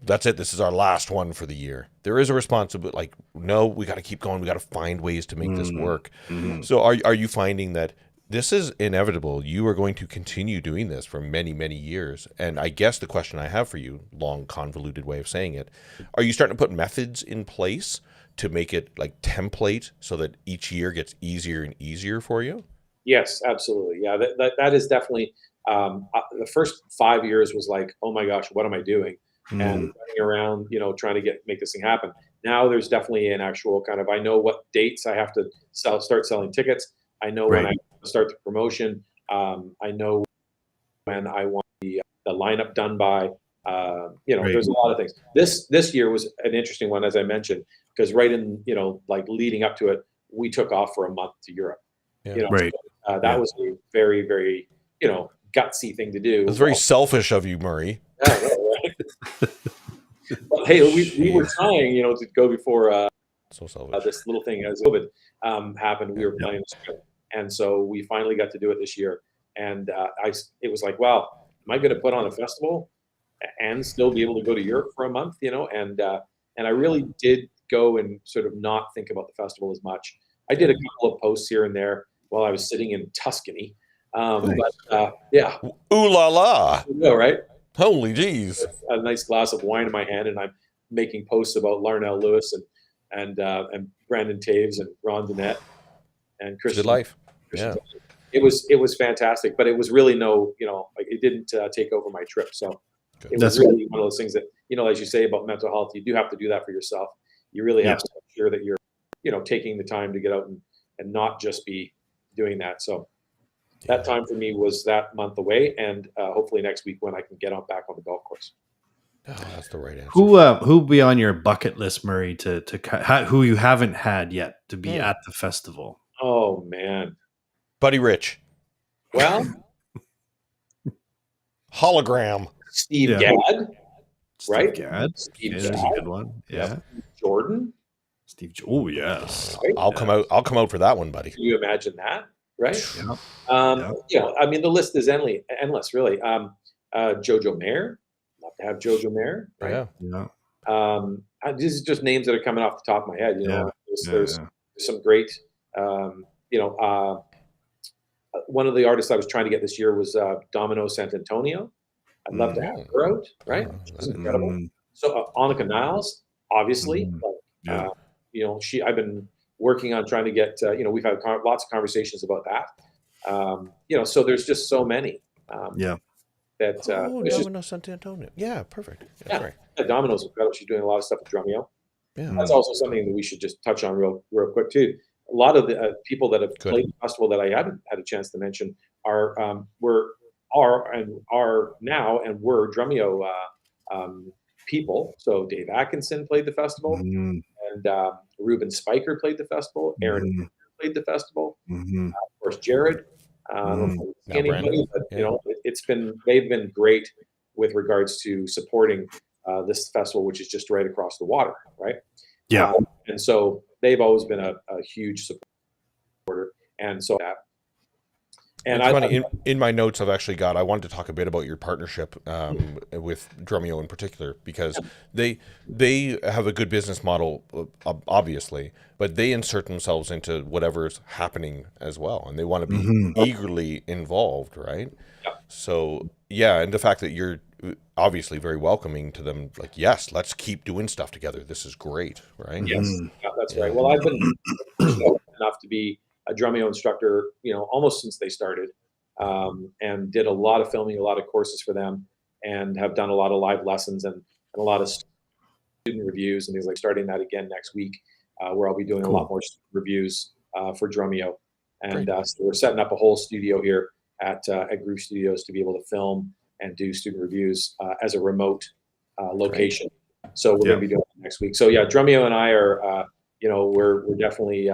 That's it. This is our last one for the year. There is a responsibility. No, we got to keep going. We got to find ways to make this work. So are you finding that this is inevitable. You are going to continue doing this for many, many years. And I guess the question I have for you, long, convoluted way of saying it, are you starting to put methods in place to make it like template so that each year gets easier and easier for you? Yes, absolutely. Yeah, that is definitely the first 5 years was like, oh my gosh, what am I doing? And Mm, running around, trying to make this thing happen. Now there's definitely an actual kind of, I know what dates I have to start selling tickets. I know when right. I start the promotion. I know when I want the lineup done by. Right. There's a lot of things. This year was an interesting one, as I mentioned, because right in like leading up to it, we took off for a month to Europe. Yeah. You know, Right. that Yeah. was a very, very, gutsy thing to do. It's very selfish of you, Murray. Yeah, right. But hey, we were trying, to go before So selfish. this little thing as COVID happened. We were Yeah. planning this trip, and so we finally got to do it this year. And it was like, wow, am I going to put on a festival and still be able to go to Europe for a month? And I really did go and sort of not think about the festival as much. I did a couple of posts here and there while I was sitting in Tuscany. Nice. But yeah, Ooh la la. you know, right? Holy jeez. A nice glass of wine in my hand, and I'm making posts about Larnell Lewis and Brandon Taves and Ron Dennett and It's a Christian. good life. Christian Yeah. Taves. It was fantastic, but it was really like it didn't take over my trip. So Good. it That's was really one of those things that, as you say about mental health, you do have to do that for yourself. You really have Yes. to make sure that you're, taking the time to get out and not just be doing that. So that time for me was that month away, and hopefully next week when I can get back on the golf course. Oh, that's the right answer. Who be on your bucket list, Murray, who you haven't had yet to be at the festival? Oh man. Buddy Rich. Well, Hologram. Steve Yeah. Gadd, Steve right? Gadd. Steve Yeah, that's a Gadd, good one. Yeah. Jordan. Steve. Oh yes. Right? I'll come out for that one, buddy. Can you imagine that? Right? Yeah. Yeah. I mean, the list is endless, really. Jojo Mayer, love to have Jojo Mayer, right? Yeah. Yeah. These are just names that are coming off the top of my head. Yeah. There's some great, one of the artists I was trying to get this year was Domino Sant'Antonio. I'd love to have her out, right? She's incredible. Mm, So Annika Niles, obviously, Mhm. like, yeah. I've been working on trying to get, we've had lots of conversations about that. So there's just so many. Yeah. That it's just, Domino Sant'Antonio. Yeah, perfect. yeah, Sorry. Domino's incredible. She's doing a lot of stuff with Drumeo. Yeah. That's also something that we should just touch on real quick too. A lot of the people that have Good. played the festival that I haven't had a chance to mention are now and were Drumeo people. So Dave Atkinson played the festival, Mhm. and Ruben Spiker played the festival. Aaron Mhm. played the festival. Mhm. Of course, Jared. I don't know if I'm Now missing anybody, Brandon. but Yeah. they've been great with regards to supporting this festival, which is just right across the water, right? Yeah. And so they've always been a huge supporter, and so that. And It's funny. In my notes, I wanted to talk a bit about your partnership with Drumeo in particular, because they have a good business model, obviously, but they insert themselves into whatever's happening as well, and they want to be Mhm. eagerly involved, right? Yeah. So yeah, and the fact that you're obviously very welcoming to them, like, yes, let's keep doing stuff together. This is great, right? Yes, Mhm. yeah, that's Yeah. right. Well, I've been fortunate enough to be a Drumeo instructor, almost since they started, and did a lot of filming, a lot of courses for them, and have done a lot of live lessons and a lot of student reviews and things like. Starting that again next week, where I'll be doing a lot more reviews for Drumeo, and so we're setting up a whole studio here at Groove Studios to be able to film and do student reviews as a remote location. So we're going to be doing it next week. So yeah, Drumeo and I are, we're definitely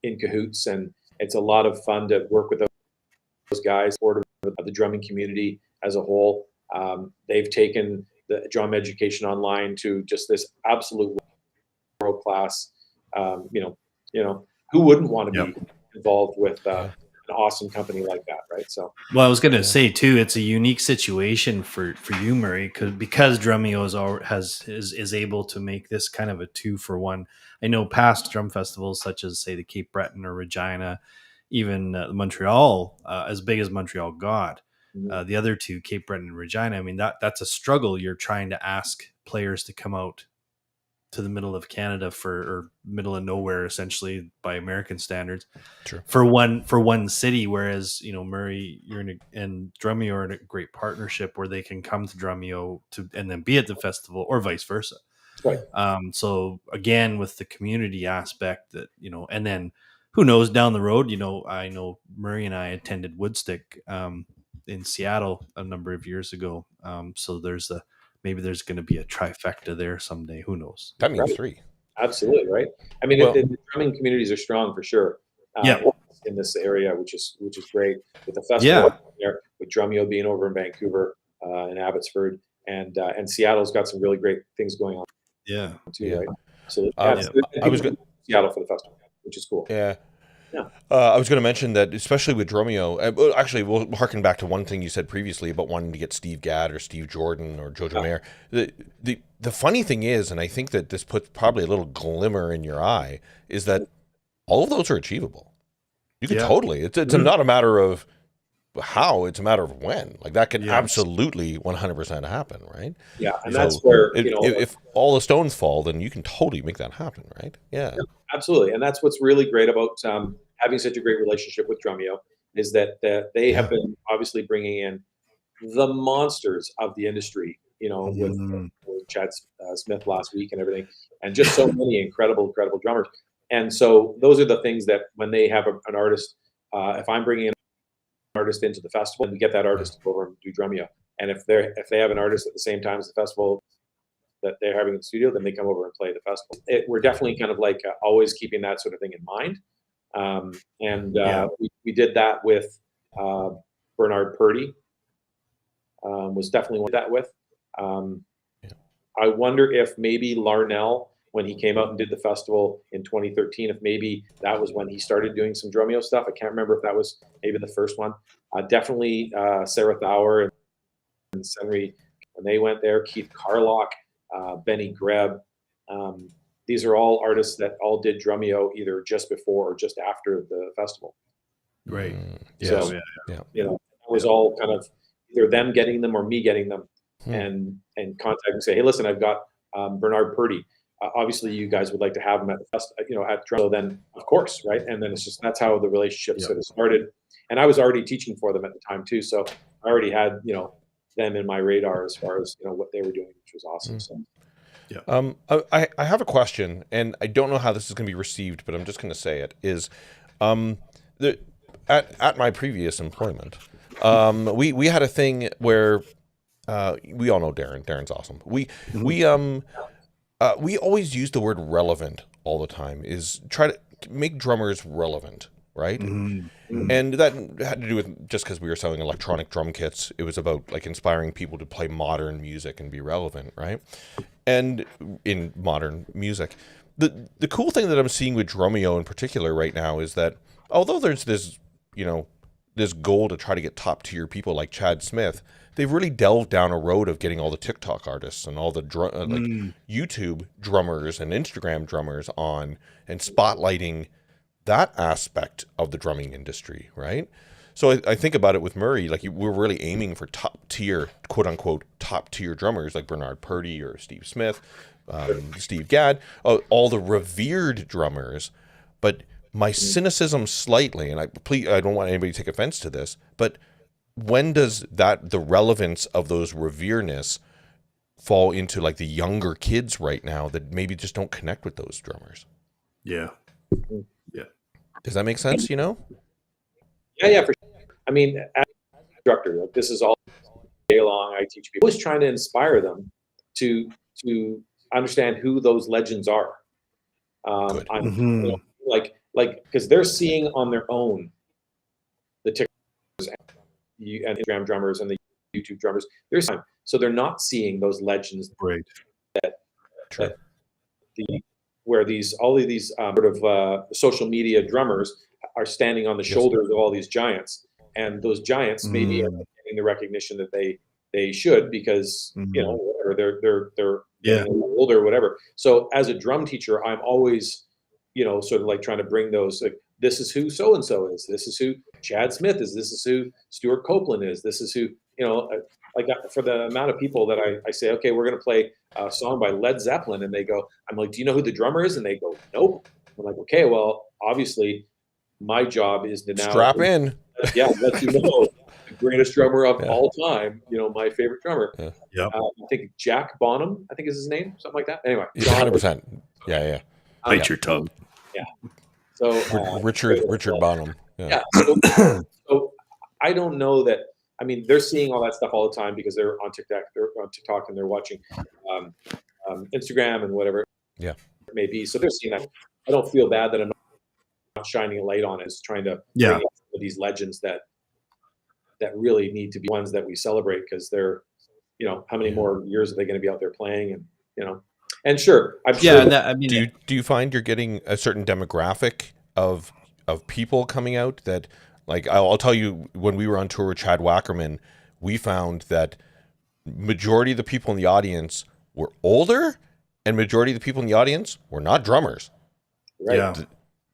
in cahoots, and it's a lot of fun to work with those guys, supportive of the drumming community as a whole. They've taken the drum education online to just this absolute world class. Who wouldn't want to be involved with an awesome company like that, right? So, well, I was going to say too, it's a unique situation for you, Murray, because Drumeo is able to make this kind of a 2-for-1. I know past drum festivals such as say the Cape Breton or Regina, even Montreal, as big as Montreal got, Mhm. the other two, Cape Breton and Regina, I mean, that's a struggle. You're trying to ask players to come out to the middle of Canada or middle of nowhere, essentially by American standards, Sure. for one city. Whereas, Murray, and Drumeo are in a great partnership where they can come to Drumeo and then be at the festival, or vice versa. Right. So again, with the community aspect, that, and then who knows down the road, I know Murray and I attended Woodstick in Seattle a number of years ago. So maybe there's going to be a trifecta there someday. Who knows? That means Right. 3. Absolutely, right? I mean, Well, the drumming communities are strong for sure. Yeah. In this area, which is great, with the festival Yeah. there, with Drumeo being over in Vancouver and Abbotsford, and Seattle's got some really great things going on Yeah. too, Yeah. right? So Um, I was people go- go to Seattle for the festival, which is cool. yeah. Yeah. I was going to mention that, especially with Drumeo. Well, actually, we'll harken back to one thing you said previously about wanting to get Steve Gadd or Steve Jordan or Jojo Mayer. The funny thing is, and I think that this puts probably a little glimmer in your eye, is that all of those are achievable. You can Yeah. totally. It's not a matter of how, it's a matter of when. Like, that can Yes. absolutely 100% happen, right? Yeah, and So that's where if all the stones fall, then you can totally make that happen, right? Yeah. absolutely, and that's what's really great about having such a great relationship with Drumeo, is that they have been obviously bringing in the monsters of the industry, with Chad Smith last week and everything, and just so many incredible drummers. And so those are the things that when they have an artist, if I'm bringing an artist into the festival, and we get that artist to go over and do Drumeo, and if they have an artist at the same time as the festival that they're having in the studio, then they come over and play the festival. We're definitely kind of like always keeping that sort of thing in mind. We did that with Bernard Purdy. Was definitely one that with. I wonder if maybe Larnell, when he came out and did the festival in 2013, if maybe that was when he started doing some Drumeo stuff. I can't remember if that was maybe the first one. Definitely Sarah Thauer and Senri, when they went there, Keith Carlock, Benny Greb. These are all artists that all did Drumeo either just before or just after the festival. Great. So, Yeah. it was all kind of either them getting them or me getting them, and contact and say, hey, listen, I've got Bernard Purdy. Obviously, you guys would like to have him at the festival, at Drumeo. Then, of course, right? And then that's how the relationship sort of started. And I was already teaching for them at the time too, so I already had them in my radar as far as what they were doing, which was awesome. So. I have a question, and I don't know how this is going to be received, but I'm just going to say it. Is at my previous employment, we had a thing where we all know Darren. Darren's awesome. We always use the word relevant all the time. Is try to make drummers relevant, right? And that had to do with just because we were selling electronic drum kits. It was about like inspiring people to play modern music and be relevant, right? And in modern music, the cool thing that I'm seeing with Drumeo in particular right now is that although there's this this goal to try to get top tier people like Chad Smith, they've really delved down a road of getting all the TikTok artists and all the YouTube drummers and Instagram drummers on and spotlighting that aspect of the drumming industry, right? So I think about it with Murray, like we're really aiming for top tier, quote unquote, top tier drummers like Bernard Purdy or Steve Smith, Steve Gadd, all the revered drummers. But my cynicism slightly, and I don't want anybody to take offense to this, but when does the relevance of those revereness fall into like the younger kids right now that maybe just don't connect with those drummers? Yeah. Does that make sense? Yeah, for sure. I mean, as an instructor, like this is all day long. I teach people. Always trying to inspire them to understand who those legends are. Good. I'm like because they're seeing on their own the TikTokers and Instagram drummers and the YouTube drummers. So they're not seeing those legends. Right. Where all of these sort of social media drummers are standing on the shoulders of all these giants, and those giants maybe are not getting the recognition that they should because or they're getting older or whatever. So as a drum teacher, I'm always sort of like trying to bring those this is who so and so is. This is who Chad Smith is. This is who Stuart Copeland is. This is who, like for the amount of people that I say, okay, we're going to play a song by Led Zeppelin, and they go, I'm like, do you know who the drummer is? And they go, nope. I'm like, okay, well, obviously my job is to now Strap in. Yeah, let you know the greatest drummer of all time. My favorite drummer. Yeah. Yep. I think Jack Bonham, I think is his name, something like that. Anyway, 100%. Yeah. Bite your tongue. Yeah. So Richard Bonham. Yeah. So I don't know that. I mean, they're seeing all that stuff all the time because they're on TikTok. They're on TikTok and they're watching Instagram and whatever. Yeah. It may be. So they're seeing that. I don't feel bad that I'm not shining a light on it. It's trying to bring up some of these legends that really need to be ones that we celebrate, because they're, how many more years are they going to be out there playing? And and sure, I'm sure. Do you find you're getting a certain demographic of people coming out that, like, I'll tell you, when we were on tour with Chad Wackerman, we found that majority of the people in the audience were older, and majority of the people in the audience were not drummers. Right. Yeah.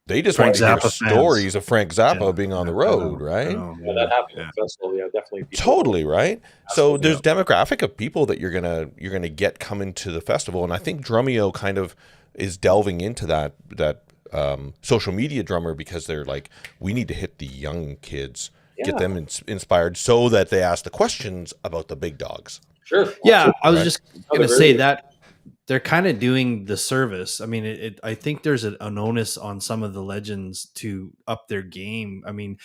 They just want to hear stories of Frank Zappa being on the road, right? Yeah, that happened at the festival. Yeah, definitely. Totally, right? So there's demographic of people that you're gonna get coming to the festival, and I think Drumeo kind of is delving into that social media drummer, because they're like, we need to hit the young kids, get them inspired, so that they ask the questions about the big dogs. Sure. Yeah, I was just gonna say that they're kind of doing the service. I mean, I think there's an onus on some of the legends to up their game. I mean,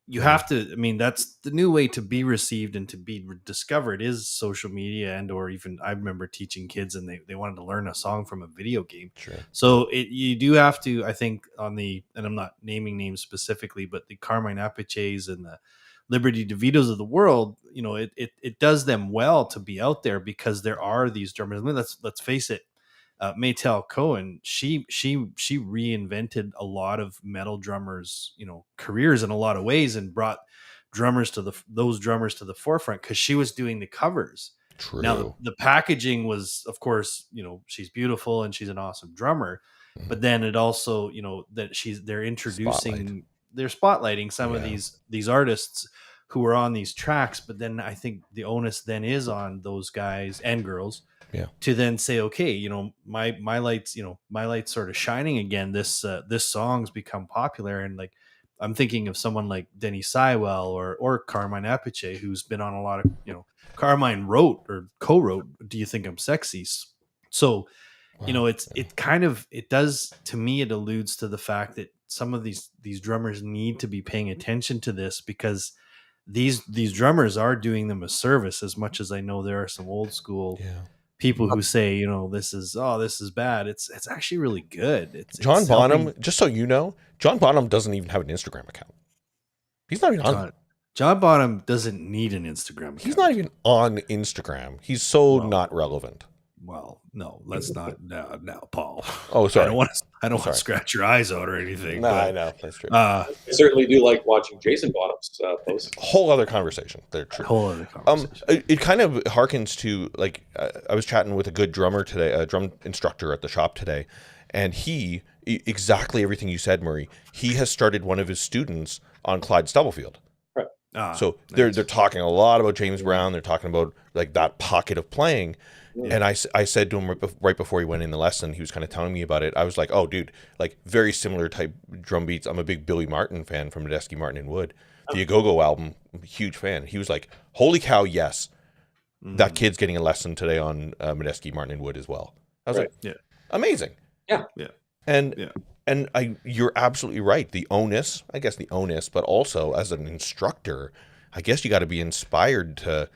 you have to. I mean, that's the new way to be received and to be discovered is social media, or even I remember teaching kids and they wanted to learn a song from a video game. Sure. So you do have to, I think, and I'm not naming names specifically, but the Carmine Appices and the Liberty DeVitos of the world, it does them well to be out there, because there are these drummers. I mean, let's face it, Maytel Cohen, she reinvented a lot of metal drummers, careers in a lot of ways, and brought those drummers to the forefront, because she was doing the covers. True. Now the packaging was, of course, she's beautiful and she's an awesome drummer, but then it also, that they're introducing. They're spotlighting some of these artists who are on these tracks, but then I think the onus then is on those guys and girls to then say, okay, my light's sort of shining again. This song's become popular, and like I'm thinking of someone like Denny Sywell or Carmine Appice, who's been on a lot of, Carmine wrote or co-wrote "Do You Think I'm Sexy?" So it does, to me, it alludes to the fact that some of these drummers need to be paying attention to this, because these drummers are doing them a service, as much as I know there are some old school people who say, this is bad. It's actually really good. John Bonham, just so you know, John Bonham doesn't even have an Instagram account. He's not even on. John Bonham doesn't need an Instagram account. He's not even on Instagram. He's not relevant. Well, no, let's not now, Paul. Oh, sorry. I don't want to scratch your eyes out or anything. No, I know, that's true. I certainly do like watching Jason Bottom's posts. Whole other conversation. They're true. Whole other conversation. It kind of harkens to, like, I was chatting with a good drummer today, a drum instructor at the shop today, and he, exactly everything you said, Murray, he has started one of his students on Clyde Stubblefield. Right. So they're talking a lot about James Brown. They're talking about, like, that pocket of playing. And I said to him right before he went in the lesson, he was kind of telling me about it. I was like, oh, dude, like, very similar type drum beats. I'm a big Billy Martin fan from Medeski, Martin and Wood. The Agogo album, huge fan. He was like, holy cow, yes. That kid's getting a lesson today on Medeski, Martin and Wood as well. I was like, amazing. Yeah. And you're absolutely right. The onus, but also as an instructor, I guess you got to be inspired to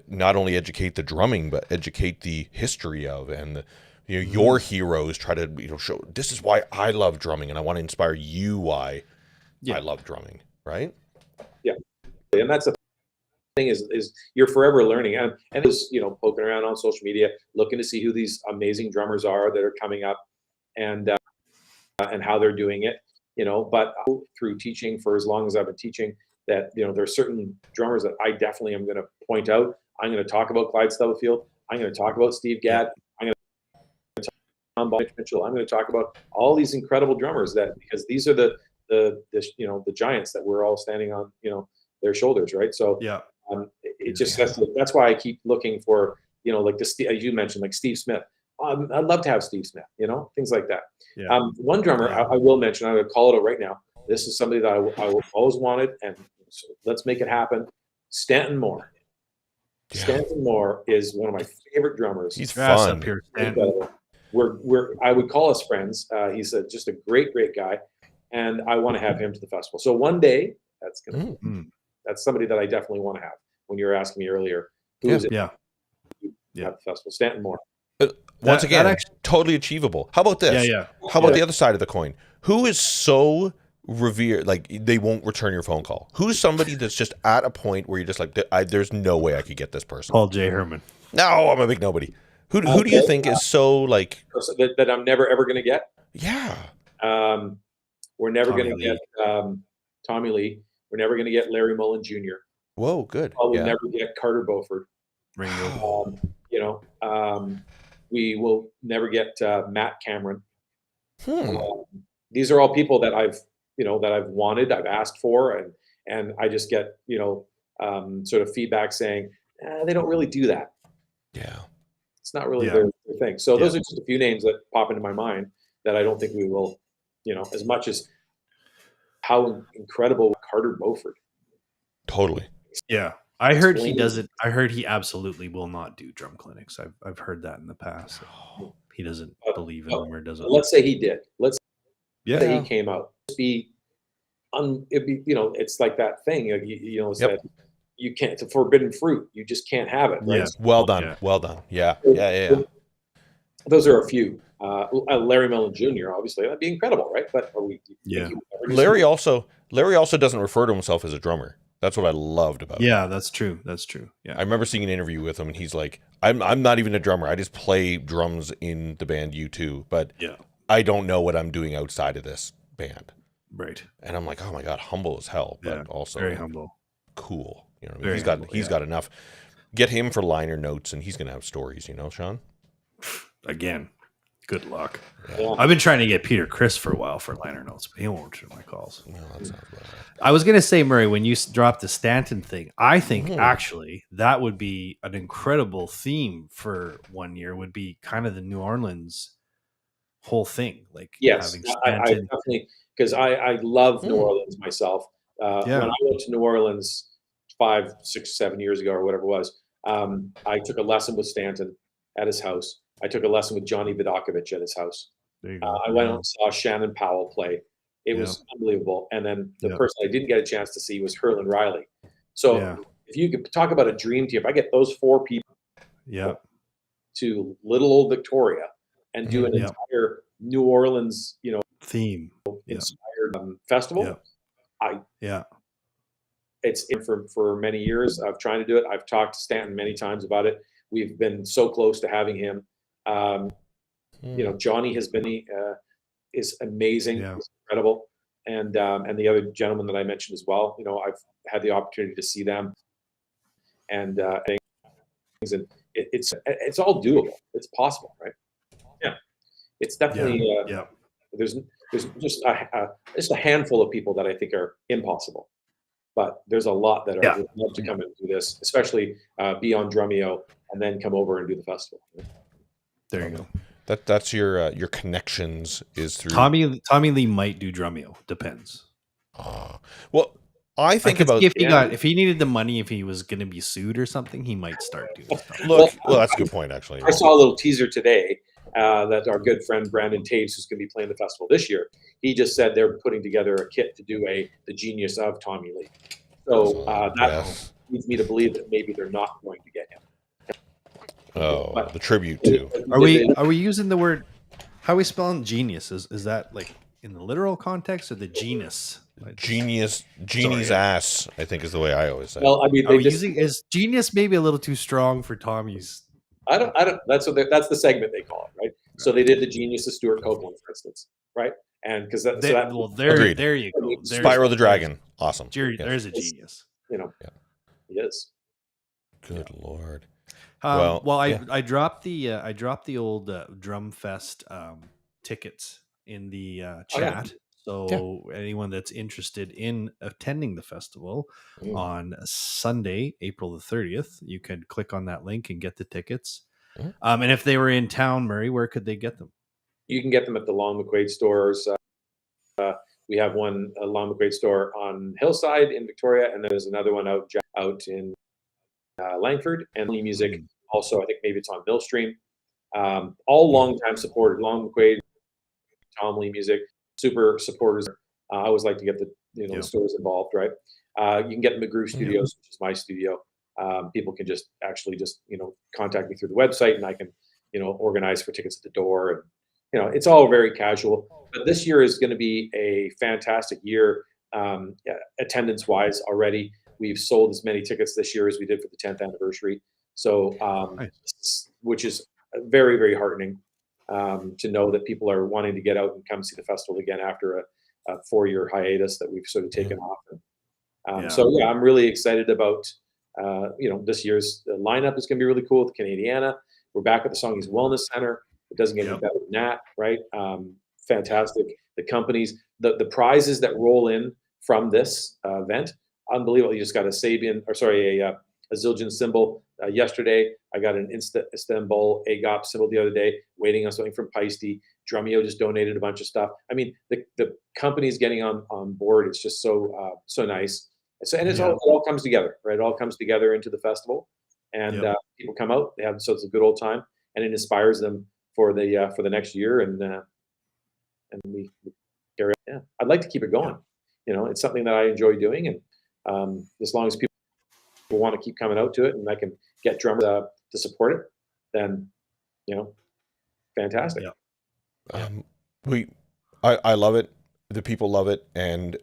not only educate the drumming, but educate the history of, and your heroes. Try to show, this is why I love drumming, and I want to inspire you why I love drumming. Right? Yeah, and that's the thing is you're forever learning, and is poking around on social media, looking to see who these amazing drummers are that are coming up, and how they're doing it. But through teaching for as long as I've been teaching, that there are certain drummers that I definitely am going to point out. I'm going to talk about Clyde Stubblefield. I'm going to talk about Steve Gadd. I'm going to talk about Mitch Mitchell. I'm going to talk about all these incredible drummers, because these are the the the giants that we're all standing on their shoulders, right? So Yeah. it just that's why I keep looking for like this, as you mentioned, like Steve Smith. I'd love to have Steve Smith, things like that. Yeah. One drummer I will mention, I'm going to call it out right now. This is somebody that I always wanted, and so let's make it happen. Stanton Moore. Yeah. Stanton Moore is one of my favorite drummers. He's Grass fun. up here, Stanton. I would call us friends. He's just a great guy, and I want to have him to the festival. So one day, that's somebody that I definitely want to have. When you were asking me earlier, who is it? Yeah. At the festival, Stanton Moore. Once again, totally achievable. How about this? Yeah. How about the other side of the coin? Who is so revered, like they won't return your phone call? Who's somebody that's just at a point where you're just like, there's no way I could get this person? Paul J. Herman. No, I'm a big nobody. Who do you think is so like that I'm never ever going to get? Yeah. We're never going to get Tommy Lee. We're never going to get Larry Mullen Jr. Whoa, good. We'll never get Carter Beauford. We will never get Matt Cameron. These are all people that I've wanted, I've asked for, and I just get sort of feedback saying they don't really do that. Yeah, it's not really their thing. So those are just a few names that pop into my mind that I don't think we will, as much as how incredible Carter Beauford. Totally. Yeah. I heard he doesn't. I heard he absolutely will not do drum clinics. I've heard that in the past. He doesn't believe in them or doesn't. Let's say he did. Let's say he came out. It'd be it's like that thing. Said you can't. It's a forbidden fruit. You just can't have it. Right? Yeah. Well done. Well done. Yeah. Those are a few. Larry Mullen Jr. Obviously, that'd be incredible, right? But are we? Yeah. Larry also doesn't refer to himself as a drummer. That's what I loved about him. Yeah, that's true. Yeah. I remember seeing an interview with him, and he's like, I'm not even a drummer. I just play drums in the band U2, but I don't know what I'm doing outside of this band. Right. And I'm like, oh my God, humble as hell, but also very humble. Cool. He's got enough. Get him for liner notes, and he's going to have stories, Sean? Again, good luck. Yeah. I've been trying to get Peter Criss for a while for liner notes, but he won't return my calls. No, that sounds about right. I was going to say, Murray, when you dropped the Stanton thing, I think actually that would be an incredible theme for one year, would be kind of the New Orleans whole thing. Like, yes, having I definitely, because I love New Orleans myself. When I went to New Orleans 5, 6, 7 years ago or whatever it was, I took a lesson with Stanton at his house. I took a lesson with Johnny Vidakovich at his house. There you go. I went and saw Shannon Powell play. It was unbelievable. And then the person I didn't get a chance to see was Herlin Riley. So if you could talk about a dream team, if I get those 4 people to little old Victoria and do an entire New Orleans, theme inspired festival, it's in for many years. I've tried to do it. I've talked to Stanton many times about it. We've been so close to having him. Johnny has been is amazing, is incredible, and the other gentleman that I mentioned as well. I've had the opportunity to see them, and it's all doable. It's possible, right? Yeah, it's definitely. There's just a handful of people that I think are impossible, but there's a lot that would love to come and do this, especially be on Drumeo and then come over and do the festival. There you go. That's your connections is through Tommy Lee might do Drumeo. Depends. Well, I think about if he needed the money, if he was going to be sued or something, he might start doing stuff. Well, that's a good point, actually. I saw a little teaser today that our good friend Brandon Taves, who's going to be playing the festival this year, he just said they're putting together a kit to do the genius of Tommy Lee. So that leads me to believe that maybe they're not going to get him. But the tribute to. Are we using the word? How are we spelling genius? Is that like in the literal context or the genus? Genie's ass, I think, is the way I always say. Well, I mean, is genius maybe a little too strong for Tommy's? I don't. That's the segment they call it, right? So they did the genius of Stuart Copeland, for instance, right? And because there you go. Spyro the Dragon, awesome. There's a genius. He is. Good Lord. I dropped the old Drum Fest tickets in the chat. So anyone that's interested in attending the festival Mm. on Sunday, April the 30th, you can click on that link and get the tickets. Mhm. And if they were in town, Murray, where could they get them? You can get them at the Long McQuaid stores. We have one Long McQuaid store on Hillside in Victoria, and there's another one out in Langford. And Lee Music also, I think maybe it's on Millstream. All long-time supporters, Long McQuaid, Tom Lee Music, super supporters. I always like to get the stores involved, right? You can get McGrew Studios, which is my studio. People can just contact me through the website, and I can organize for tickets at the door, and it's all very casual. But this year is going to be a fantastic year, attendance-wise. Already, we've sold as many tickets this year as we did for the 10th anniversary. So, which is very, very heartening to know that people are wanting to get out and come see the festival again after a 4-year hiatus that we've sort of taken off. So yeah, I'm really excited about this year's lineup is going to be really cool with Canadiana. We're back at the Songies Wellness Center. It doesn't get any better than that, right? Fantastic. The companies, the prizes that roll in from this event, unbelievable. You just got a Zildjian cymbal yesterday. I got an Istanbul AGOP cymbal the other day, waiting on something from Peisty. Drumeo just donated a bunch of stuff. I mean, the companies getting on board, it's just so nice. So, and it all comes together, right? It all comes together into the festival, and people come out. So it's a good old time, and it inspires them for the next year, and we carry on. Yeah, I'd like to keep it going. It's something that I enjoy doing, and as long as people want to keep coming out to it, and I can get drummers to support it, then fantastic. I love it. The people love it, and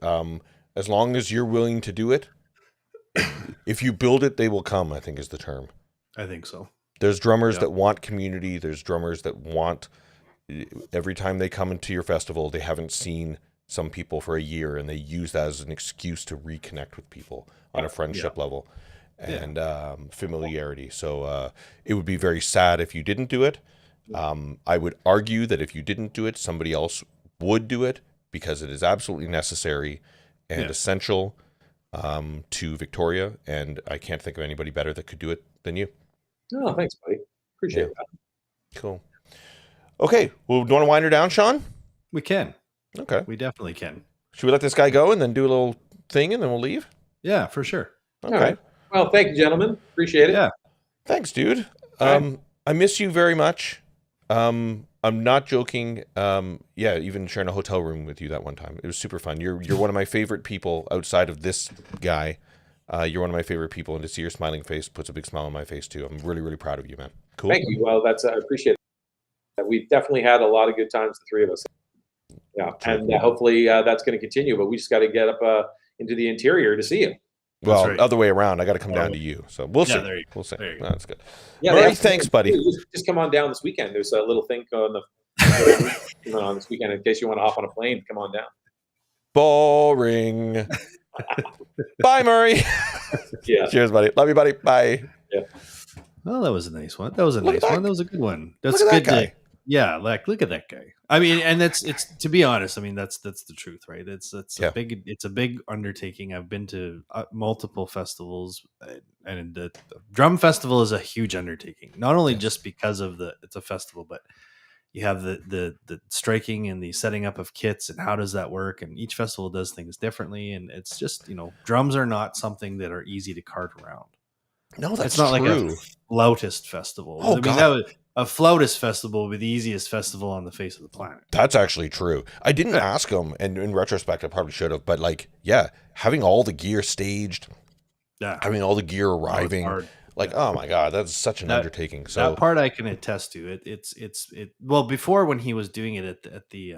as long as you're willing to do it, if you build it, they will come, I think is the term. I think so. There's drummers that want community. There's drummers that want, every time they come into your festival, they haven't seen some people for a year, and they use that as an excuse to reconnect with people on a friendship level and familiarity. So it would be very sad if you didn't do it. I would argue that if you didn't do it, somebody else would do it, because it is absolutely necessary and essential to Victoria, and I can't think of anybody better that could do it than you. Oh, thanks, buddy. Appreciate that. Cool. Okay, well, do you want to wind her down, Sean? We can. Okay. We definitely can. Should we let this guy go and then do a little thing, and then we'll leave? Yeah, for sure. Okay. All right. Well, thank you, gentlemen. Appreciate it. Yeah. Thanks, dude. I miss you very much. I'm not joking. Even sharing a hotel room with you that one time. It was super fun. You're one of my favorite people outside of this guy. You're one of my favorite people, and to see your smiling face puts a big smile on my face too. I'm really, really proud of you, man. Cool. Thank you. Well, I appreciate that. We've definitely had a lot of good times, the three of us. Yeah, and hopefully that's going to continue. But we just got to get up into the interior to see you. Well, other way around. I got to come down to you. So we'll see. We'll see. That's good. Yeah, Murray, thanks, buddy. Just come on down this weekend. There's a little thing on this weekend in case you want to hop on a plane. Come on down. Boring. Bye, Murray. Yeah. Cheers, buddy. Love you, buddy. Bye. Yeah. Well, that was a nice one. That was a nice one. That was a good one. That's Look at good. that guy. Yeah, look at that guy. I mean, and it's to be honest. I mean, that's the truth, right? It's a big undertaking. I've been to multiple festivals, and the drum festival is a huge undertaking. Not only just because of it's a festival, but you have the striking and the setting up of kits, and how does that work? And each festival does things differently, and it's just drums are not something that are easy to cart around. No, that's it's not true. like a flautist festival. Oh, God. A flautist festival would be the easiest festival on the face of the planet. That's actually true. I didn't ask him, and in retrospect, I probably should have. But having all the gear staged, having all the gear arriving, oh my God, that's such an undertaking. So that part I can attest to. Well, before, when he was doing it at the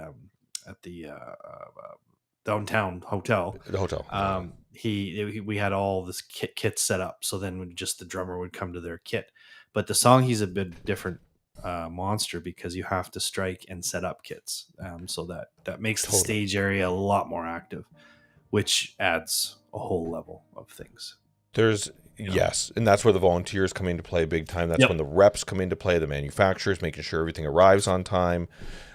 downtown hotel, we had all this kit set up. So then just the drummer would come to their kit. But the song, he's a bit different monster, because you have to strike and set up kits. So that makes the stage area a lot more active, which adds a whole level of things. Yes, and that's where the volunteers come into play big time. That's when the reps come into play, the manufacturers, making sure everything arrives on time,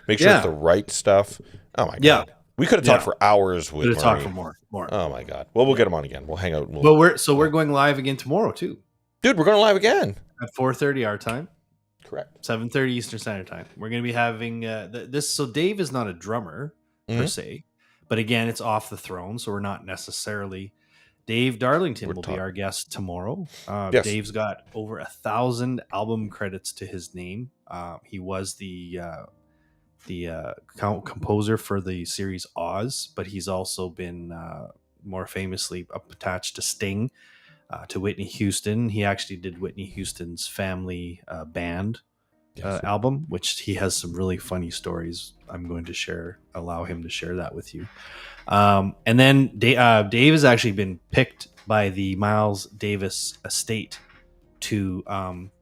make sure it's the right stuff. Oh my God. We could have talked for hours with We'll talk Murray. for more. Oh my god. Well, we'll get him on again. We'll hang out. And But we're going live again tomorrow too. Dude, we're going live again. At 4:30 our time. Correct. 7:30 Eastern Standard Time. We're going to be having this. So Dave is not a drummer per se, but again, it's off the throne, so we're not necessarily. Dave Darlington will be our guest tomorrow. Yes. Dave's got over 1,000 album credits to his name. He was the composer for the series Oz, but he's also been more famously attached to Sting, to Whitney Houston. He actually did Whitney Houston's Family Band album, which he has some really funny stories. I'm going to allow him to share that with you. And then Dave has actually been picked by the Miles Davis estate to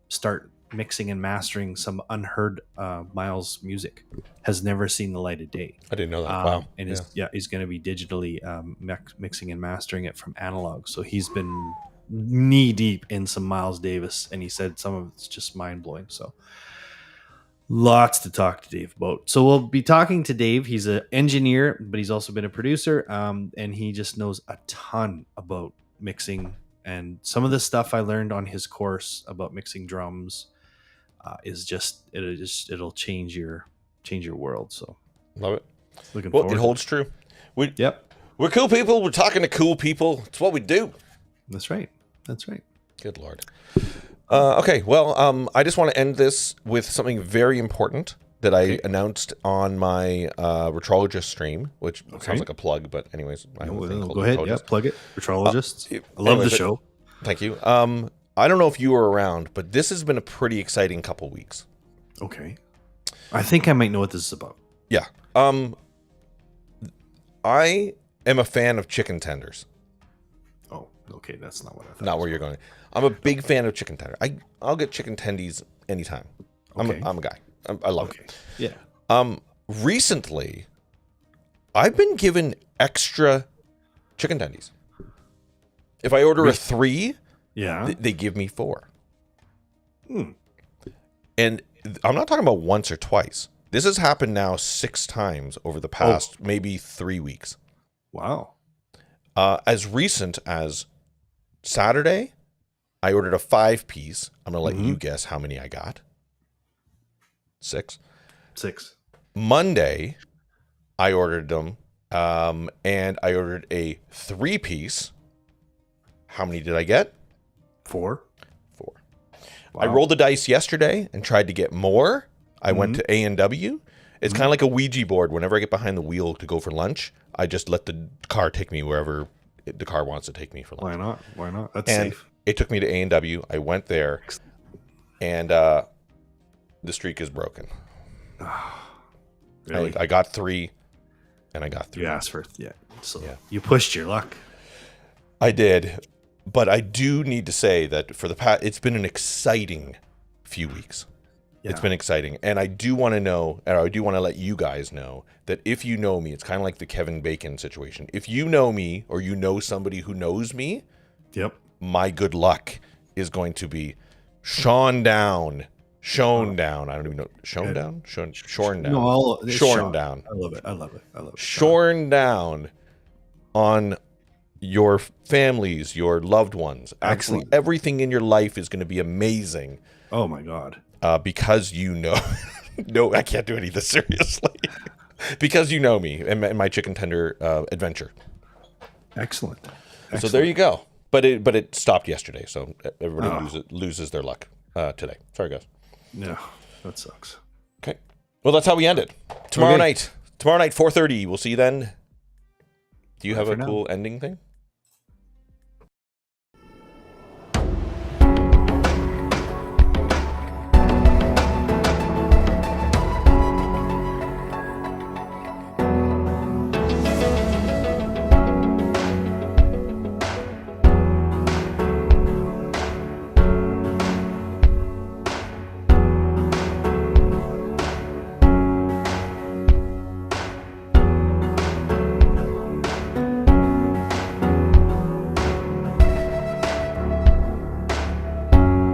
start mixing and mastering some unheard Miles music. Has never seen the light of day. I didn't know that. Wow. And he's going to be digitally mixing and mastering it from analog. So he's been knee deep in some Miles Davis, and he said some of it's just mind blowing. So lots to talk to Dave about. So we'll be talking to Dave. He's an engineer, but he's also been a producer, and he just knows a ton about mixing. And some of the stuff I learned on his course about mixing drums it'll change your world. So love it. Looking forward. It holds true. Yep. We're cool people. We're talking to cool people. It's what we do. That's right. Good Lord. Okay. Well, I just want to end this with something very important that I announced on my Retrologist stream, which sounds like a plug, but anyways, I have a thing called go ahead. Retrologist. Yeah, plug it. Retrologists. I love the show. Thank you. I don't know if you were around, but this has been a pretty exciting couple weeks. Okay. I think I might know what this is about. Yeah. I am a fan of chicken tenders. Oh, okay. That's not what I thought. Not where you're going. I'm a big fan of chicken tender. I'll get chicken tendies anytime. Okay. I'm a guy. I love it. Yeah. Recently, I've been given extra chicken tendies. If I order a 3, they give me 4. And I'm not talking about once or twice. This has happened now 6 times over the past maybe 3 weeks. Wow. As recent as Saturday, I ordered a 5-piece. I'm going to let you guess how many I got. 6. Monday, I ordered them, and I ordered a 3-piece. How many did I get? 4. Wow. I rolled the dice yesterday and tried to get more. I went to A&W. It's kind of like a Ouija board. Whenever I get behind the wheel to go for lunch, I just let the car take me wherever the car wants to take me for lunch. Why not? That's safe. It took me to A&W. I went there, and the streak is broken. Really? I got 3, and I got 3. You asked for it. So you pushed your luck. I did, but I do need to say that for the past, it's been an exciting few weeks. Yeah. It's been exciting, and I do want to know, and I do want to let you guys know that if you know me, it's kind of like the Kevin Bacon situation. If you know me, or you know somebody who knows me, my good luck is going to be shone down. I don't even know. Shorn down. Shorn down. I love it. Shorn down on your families, your loved ones. Actually, everything in your life is going to be amazing. Oh my God. Because you know, no, I can't do any of this seriously. Because you know me and my chicken tender adventure. Excellent. So there you go. But it stopped yesterday, so everybody loses their luck today. Sorry, guys. No, that sucks. Okay. Well, that's how we end it. Tomorrow night, 4:30. We'll see you then. Do you have a cool ending thing?